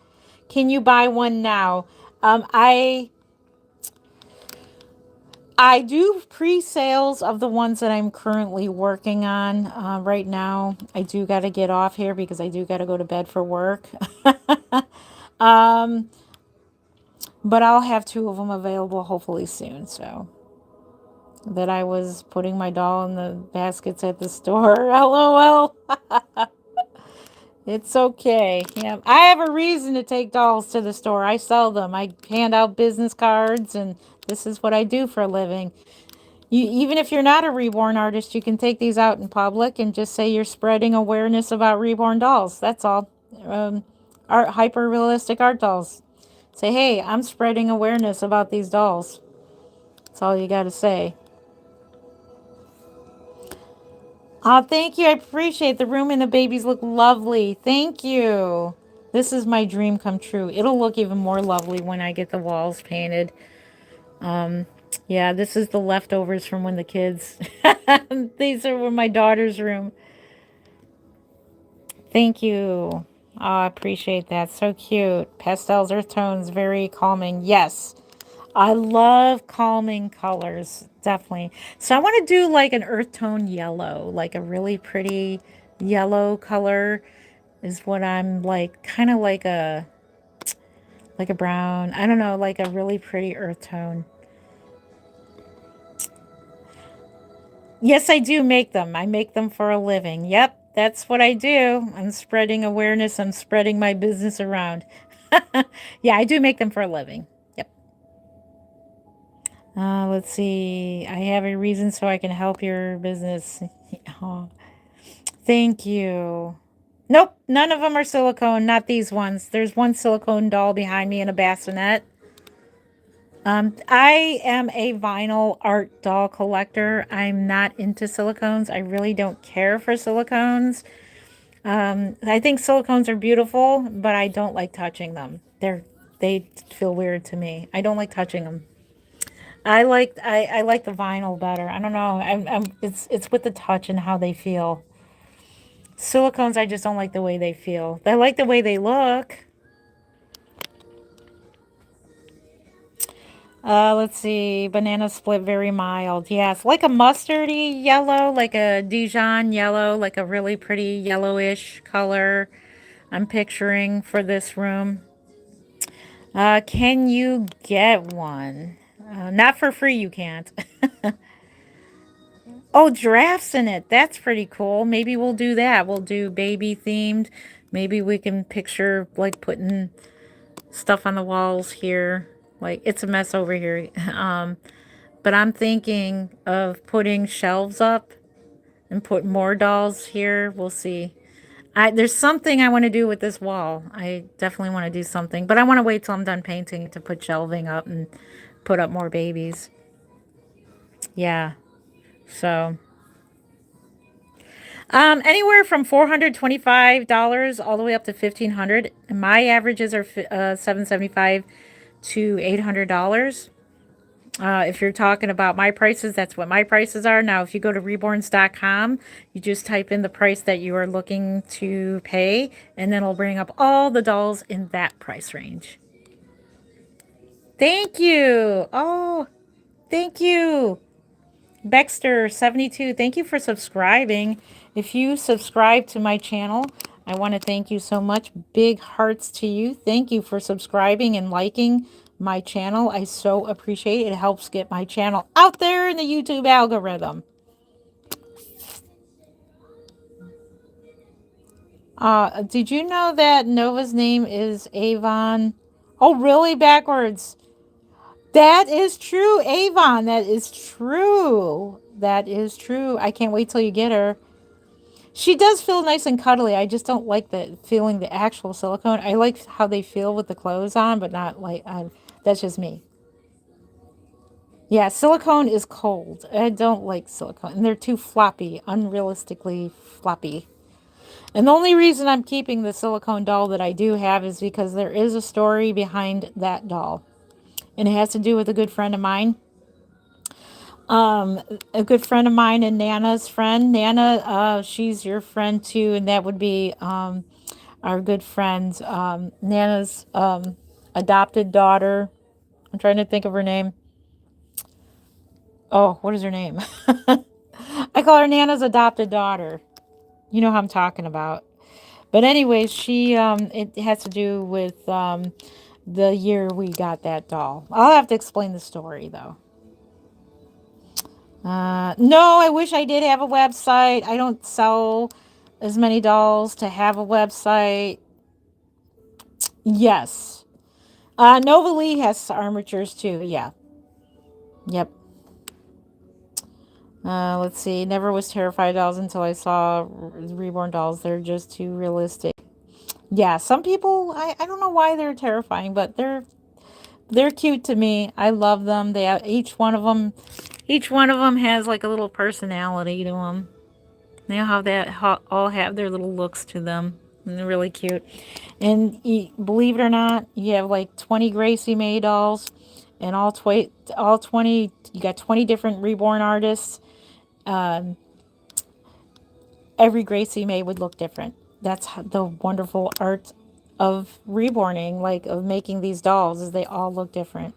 Can you buy one now? Um, I I do pre-sales of the ones that I'm currently working on right now. I do got to get off here because I do got to go to bed for work. um, but I'll have two of them available hopefully soon. So that I was putting my doll in the baskets at the store. LOL. It's okay. Yeah, I have a reason to take dolls to the store. I sell them. I hand out business cards, and this is what I do for a living. You, even if you're not a reborn artist, you can take these out in public and just say you're spreading awareness about reborn dolls. That's all. Art, hyper realistic art dolls. Say, hey, I'm spreading awareness about these dolls. That's all you got to say. Oh, thank you. I appreciate the room and the babies look lovely. Thank you. This is my dream come true. It'll look even more lovely when I get the walls painted. Yeah, this is the leftovers from when the kids. These are my daughter's room. Thank you. Oh, I appreciate that. So cute. Pastels, earth tones, very calming. Yes. I love calming colors. Definitely. So I want to do like an earth tone yellow, like a really pretty yellow color is what I'm like, kind of like a brown. I don't know, like a really pretty earth tone. Yes, I do make them. I make them for a living. Yep, that's what I do. I'm spreading awareness. I'm spreading my business around. Yeah, I do make them for a living. Yep. Let's see. I have a reason so I can help your business. Oh, thank you. Nope, none of them are silicone. Not these ones. There's one silicone doll behind me in a bassinet. I am a vinyl art doll collector. I'm not into silicones. I really don't care for silicones. I think silicones are beautiful, but I don't like touching them. They feel weird to me. I don't like touching them. I like the vinyl better. I don't know. It's with the touch and how they feel. Silicones, I just don't like the way they feel. I like the way they look. Let's see. Banana split, very mild. Yes, like a mustardy yellow, like a Dijon yellow, like a really pretty yellowish color I'm picturing for this room. Can you get one? Not for free, you can't. Oh, giraffes in it. That's pretty cool. Maybe we'll do that. We'll do baby themed. Maybe we can picture like putting stuff on the walls here. Like it's a mess over here. But I'm thinking of putting shelves up and put more dolls here. We'll see. There's something I want to do with this wall. I definitely want to do something, but I want to wait till I'm done painting to put shelving up and put up more babies. Yeah. So, anywhere from $425 all the way up to $1,500. My averages are $775 to $800. If you're talking about my prices, that's what my prices are. Now, if you go to reborns.com, you just type in the price that you are looking to pay, and then it'll bring up all the dolls in that price range. Thank you. Oh, thank you. Baxter72, thank you for subscribing. If you subscribe to my channel, I want to thank you so much. Big hearts to you. Thank you for subscribing and liking my channel. I so appreciate it. It helps get my channel out there in the YouTube algorithm. Did you know that Nova's name is Avon? Oh, really? Backwards. That is true, Avon. That is true. That is true. I can't wait till you get her. She does feel nice and cuddly. I just don't like the feeling the actual silicone. I like how they feel with the clothes on, but not like that's just me. Yeah, silicone is cold. I don't like silicone. And they're too floppy, unrealistically floppy. And the only reason I'm keeping the silicone doll that I do have is because there is a story behind that doll. And it has to do with a good friend of mine. A good friend of mine and Nana's friend. Nana, she's your friend too, and that would be our good friend Nana's adopted daughter. I'm trying to think of her name. Oh, what is her name? I call her Nana's adopted daughter. You know how I'm talking about. But anyways, she it has to do with the year we got that doll. I'll have to explain the story though. No, I wish I did have a website. I don't sell as many dolls to have a website. Yes. Nova Lee has armatures too. Yeah. Yep. Let's see. Never was terrified of dolls until I saw Reborn dolls. They're just too realistic. Yeah, some people I don't know why they're terrifying, but they're cute to me. I love them. They have, each one of them has like a little personality to them. They all have their little looks to them. And they're really cute. And believe it or not, you have like 20 Gracie May dolls, and all 20, you got 20 different Reborn artists. Um, every Gracie May would look different. That's the wonderful art of reborning, like of making these dolls, is they all look different.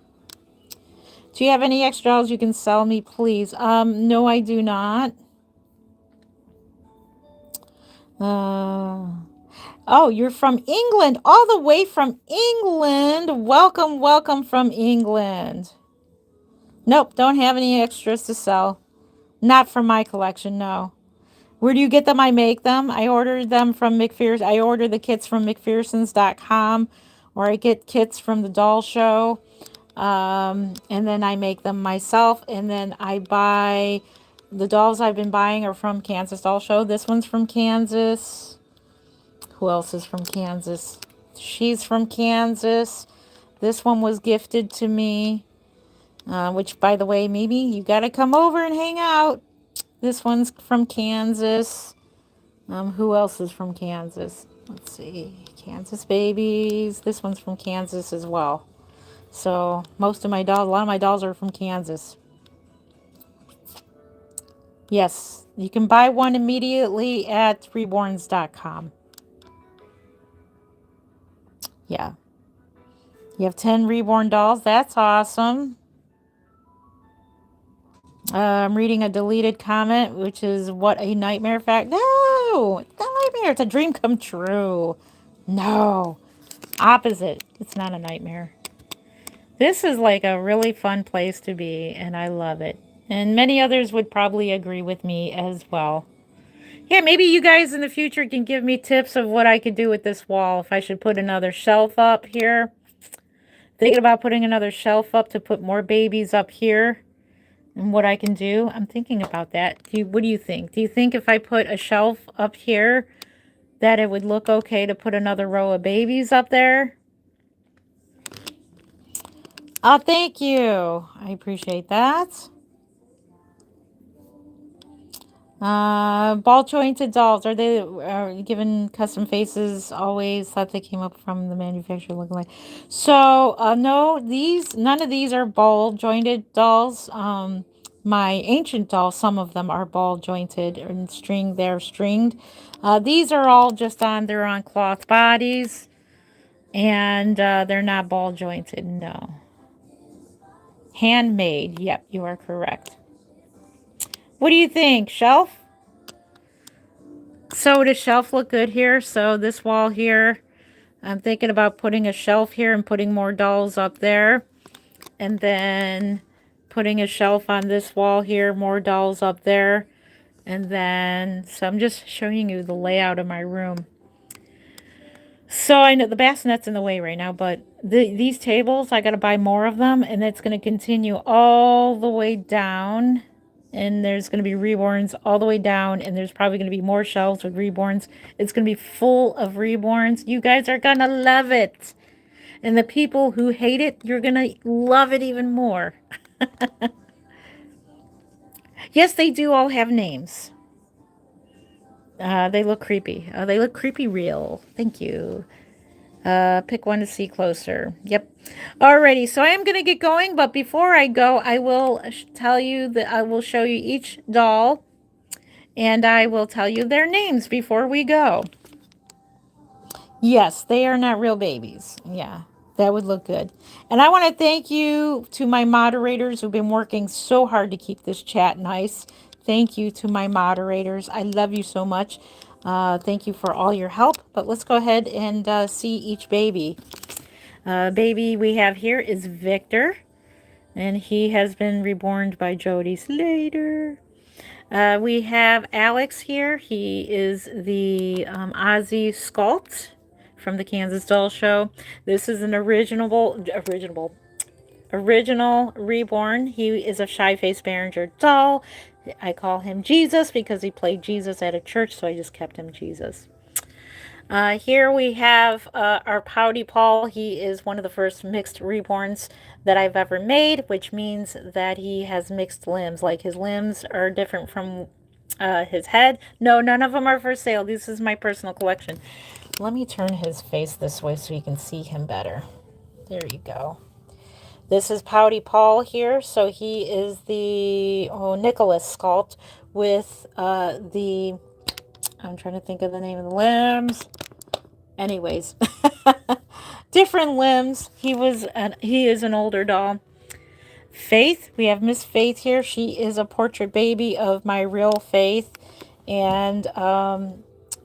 Do you have any extra dolls you can sell me, please? No, I do not. Oh, you're from England, all the way from England. Welcome, welcome from England. Nope, don't have any extras to sell. Not from my collection, no. Where do you get them? I make them. I order them from McPherson. I order the kits from McPherson's.com, or I get kits from the doll show. And then I make them myself. And then I buy, the dolls I've been buying are from Kansas Doll Show. This one's from Kansas. Who else is from Kansas? She's from Kansas. This one was gifted to me. Which, by the way, maybe you got to come over and hang out. This one's from Kansas. Who else is from Kansas? Let's see. Kansas babies. This one's from Kansas as well. So most of my dolls, a lot of my dolls are from Kansas. Yes, you can buy one immediately at reborns.com. Yeah. You have 10 reborn dolls. That's awesome. I'm reading a deleted comment, which is what a nightmare fact. No, it's not a nightmare. It's a dream come true. No, opposite. It's not a nightmare. This is like a really fun place to be, and I love it. And many others would probably agree with me as well. Yeah, maybe you guys in the future can give me tips of what I could do with this wall. If I should put another shelf up here. Thinking about putting another shelf up to put more babies up here. And what I can do. I'm thinking about that. What do you think? Do you think if I put a shelf up here that it would look okay to put another row of babies up there? Oh, thank you. I appreciate that. Ball jointed dolls. Are they given custom faces? Always thought they came up from the manufacturer looking like. So, no, none of these are ball jointed dolls. My ancient dolls, some of them are ball jointed and they're stringed. These are all they're on cloth bodies and they're not ball jointed. No. Handmade. Yep, you are correct. What do you think? Shelf? So does shelf look good here? So this wall here, I'm thinking about putting a shelf here and putting more dolls up there. And then putting a shelf on this wall here, more dolls up there. And then, so I'm just showing you the layout of my room. So I know the bassinet's in the way right now, but these tables, I got to buy more of them. And it's going to continue all the way down. And there's going to be reborns all the way down. And there's probably going to be more shelves with reborns. It's going to be full of reborns. You guys are going to love it. And the people who hate it, you're going to love it even more. Yes, they do all have names. They look creepy. They look creepy real. Thank you. Pick one to see closer. Yep. Alrighty, so I am going to get going, but before I go, I will tell you that I will show you each doll, and I will tell you their names before we go. Yes, they are not real babies. Yeah, that would look good. And I want to thank you to my moderators who've been working so hard to keep this chat nice. Thank you to my moderators. I love you so much. Thank you for all your help. But let's go ahead and see each baby. Baby we have here is Victor, and he has been reborn by Jody Slater. We have Alex here. He is the Ozzy Sculpt from the Kansas Doll Show. This is an original reborn. He is a shy-faced Behringer doll. I call him Jesus because he played Jesus at a church, so I just kept him Jesus. Here we have our Pouty Paul. He is one of the first mixed reborns that I've ever made, which means that he has mixed limbs. Like his limbs are different from his head. No, none of them are for sale. This is my personal collection. Let me turn his face this way so you can see him better. There you go. This is Pouty Paul here. So he is the Nicholas sculpt with I'm trying to think of the name of the limbs. Anyways, different limbs. He is an older doll. Faith, we have Miss Faith here. She is a portrait baby of my real Faith, and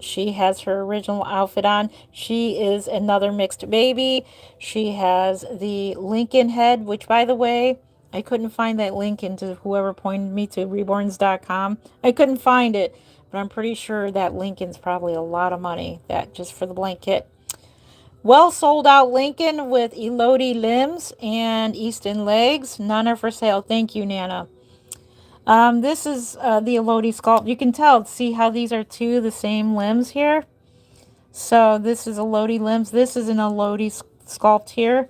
she has her original outfit on. She is another mixed baby. She has the Lincoln head, which, by the way, I couldn't find that link into whoever pointed me to reborns.com. I couldn't find it, but I'm pretty sure that Lincoln's probably a lot of money, that just for the blanket. Well sold out Lincoln with Elodie limbs and Easton legs. None are for sale. Thank you, Nana. This is the Elodie sculpt. You can tell, see how these are two of the same limbs here? So this is Elodie limbs. This is an Elodie sculpt here.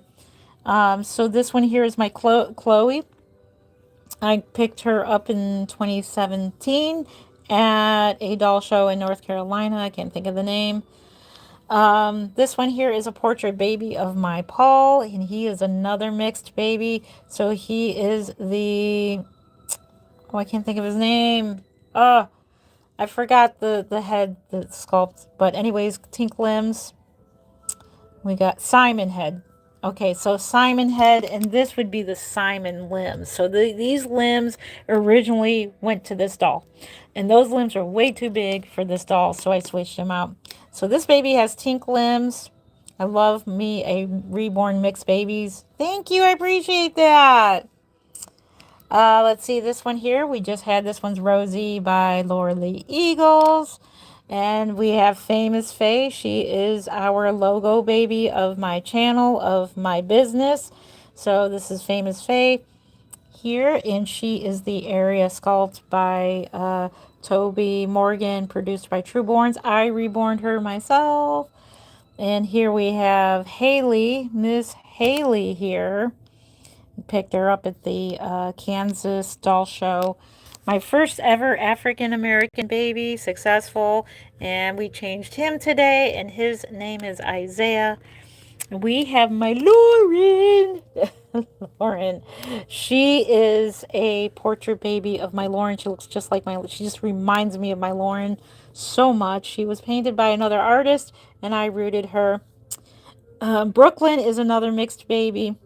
So this one here is my Chloe. I picked her up in 2017 at a doll show in North Carolina. I can't think of the name. This one here is a portrait baby of my Paul, and he is another mixed baby. So he is I can't think of his name. I forgot the head, the sculpt. But anyways, Tink limbs. We got Simon head. Okay, so Simon head, and this would be the Simon limbs. So these limbs originally went to this doll, and those limbs are way too big for this doll, so I switched them out. So this baby has Tink limbs. I love me a reborn mixed babies. Thank you, I appreciate that. Let's see this one here. We just had this one's Rosie by Laura Lee Eagles. And we have Famous Faye. She is our logo baby of my channel, of my business. So this is Famous Faye here. And she is the area sculpt by Toby Morgan, produced by Trueborns. I reborned her myself. And here we have Haley, Miss Haley here. Picked her up at the Kansas doll show. My first ever African American baby, successful, and we changed him today, and his name is Isaiah. We have my Lauren. Lauren. She is a portrait baby of my Lauren. She looks just like she just reminds me of my Lauren so much. She was painted by another artist, and I rooted her. Brooklyn is another mixed baby.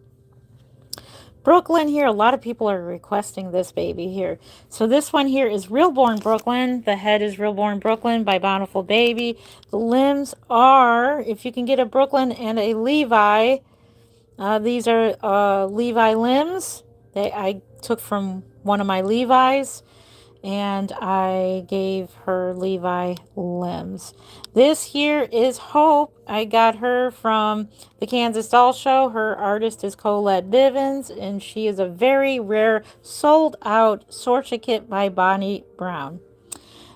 Brooklyn here, a lot of people are requesting this baby here. So this one here is Reborn Brooklyn. The head is Reborn Brooklyn by Bountiful Baby. The limbs are, if you can get a Brooklyn and a Levi, these are Levi limbs. I took from one of my Levi's, and I gave her Levi limbs. This here is Hope. I got her from the Kansas Doll Show. Her artist is Colette Bivens, and she is a very rare sold out Sorcha kit by Bonnie Brown.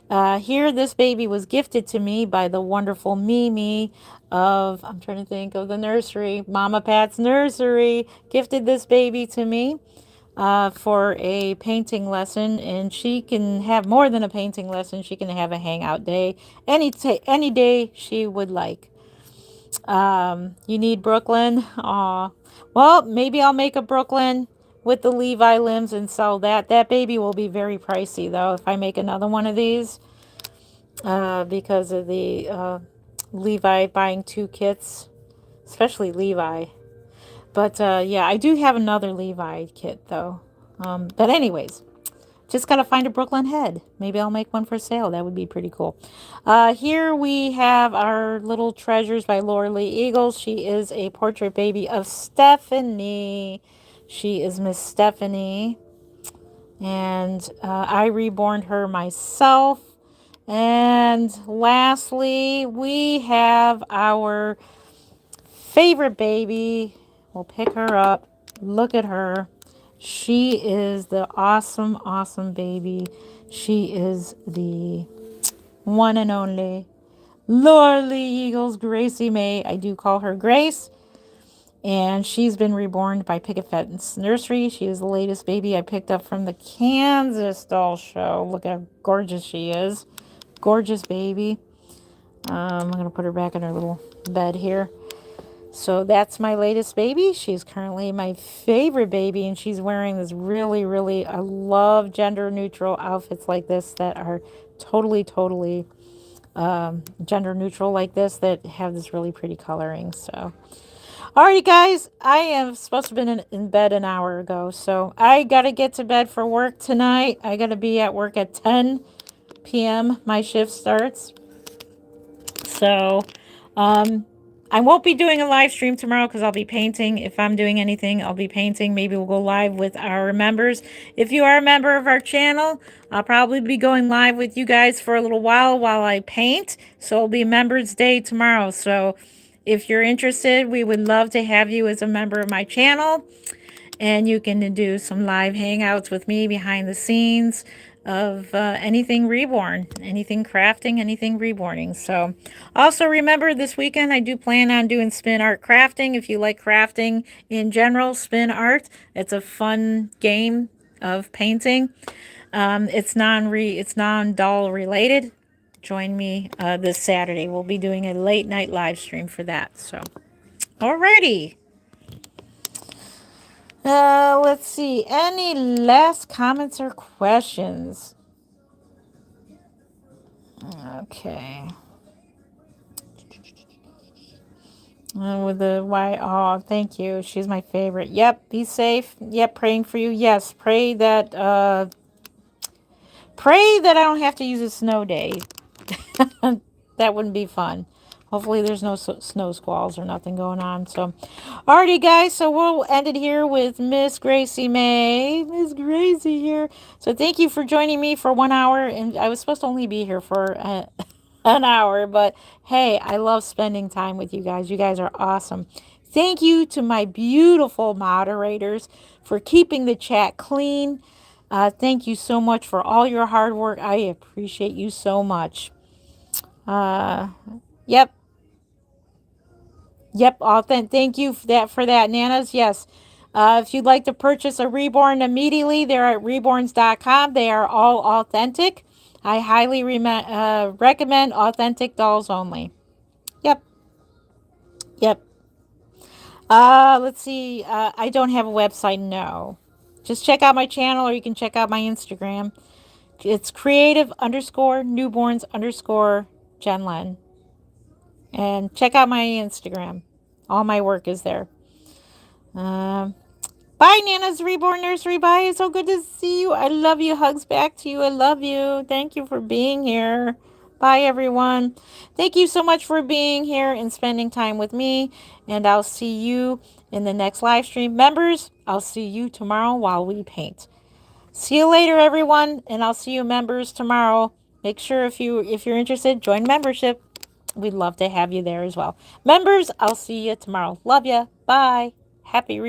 Here, this baby was gifted to me by the wonderful Mimi of, I'm trying to think of the nursery, Mama Pat's Nursery, gifted this baby to me for a painting lesson, and she can have more than a painting lesson. She can have a hangout day any day she would like. You need Brooklyn. Aw. Well, maybe I'll make a Brooklyn with the Levi limbs and sell that. That baby will be very pricey though if I make another one of these because of the Levi buying two kits, especially Levi. But yeah, I do have another Levi kit though. But anyways, just got to find a Brooklyn head. Maybe I'll make one for sale. That would be pretty cool. Here we have our little treasures by Laura Lee Eagles. She is a portrait baby of Stephanie. She is Miss Stephanie. And I reborned her myself. And lastly, we have our favorite baby. We'll pick her up. Look at her. She is the awesome, awesome baby. She is the one and only Laura Lee Eagles, Gracie May. I do call her Grace. And she's been reborn by Picket Fence Nursery. She is the latest baby I picked up from the Kansas Doll Show. Look how gorgeous she is. Gorgeous baby. I'm going to put her back in her little bed here. So that's my latest baby. She's currently my favorite baby, and she's wearing this really, really, I love gender neutral outfits like this that are totally, totally gender neutral like this that have this really pretty coloring. So, alrighty, guys, I am supposed to have been in bed an hour ago, so I got to get to bed for work tonight. I got to be at work at 10 p.m. My shift starts. So, I won't be doing a live stream tomorrow because I'll be painting. If I'm doing anything, I'll be painting. Maybe we'll go live with our members. If you are a member of our channel, I'll probably be going live with you guys for a little while I paint. So it'll be Members Day tomorrow. So if you're interested, we would love to have you as a member of my channel. And you can do some live hangouts with me behind the scenes of anything reborn, anything crafting, anything reborning. So also remember this weekend I do plan on doing spin art crafting. If you like crafting in general, spin art, it's a fun game of painting. It's non-doll related. Join me this Saturday. We'll be doing a late night live stream for that. So alrighty. Let's see. Any last comments or questions? Okay. With the why? Oh, thank you. She's my favorite. Yep. Be safe. Yep. Praying for you. Yes. Pray that I don't have to use a snow day. That wouldn't be fun. Hopefully there's no snow squalls or nothing going on. So, alrighty, guys. So we'll end it here with Miss Gracie May. Miss Gracie here. So thank you for joining me for 1 hour. And I was supposed to only be here for an hour. But hey, I love spending time with you guys. You guys are awesome. Thank you to my beautiful moderators for keeping the chat clean. Thank you so much for all your hard work. I appreciate you so much. Uh, yep, yep. Thank you for that, Nanas. Yes. If you'd like to purchase a Reborn immediately, they're at reborns.com. They are all authentic. I highly recommend authentic dolls only. Yep, yep. Let's see. I don't have a website. No. Just check out my channel, or you can check out my Instagram. It's creative underscore newborns underscore Jenlen. And check out my Instagram. All my work is there. Um, Bye, Nana's Reborn Nursery. Bye. It's so good to see you. I love you. Hugs back to you. I love you. Thank you for being here. Bye, everyone. Thank you so much for being here and spending time with me. And I'll see you in the next live stream. Members, I'll see you tomorrow while we paint. See you later, everyone. And I'll see you members tomorrow. Make sure if you're interested, join membership. We'd love to have you there as well. Members, I'll see you tomorrow. Love ya. Bye. Happy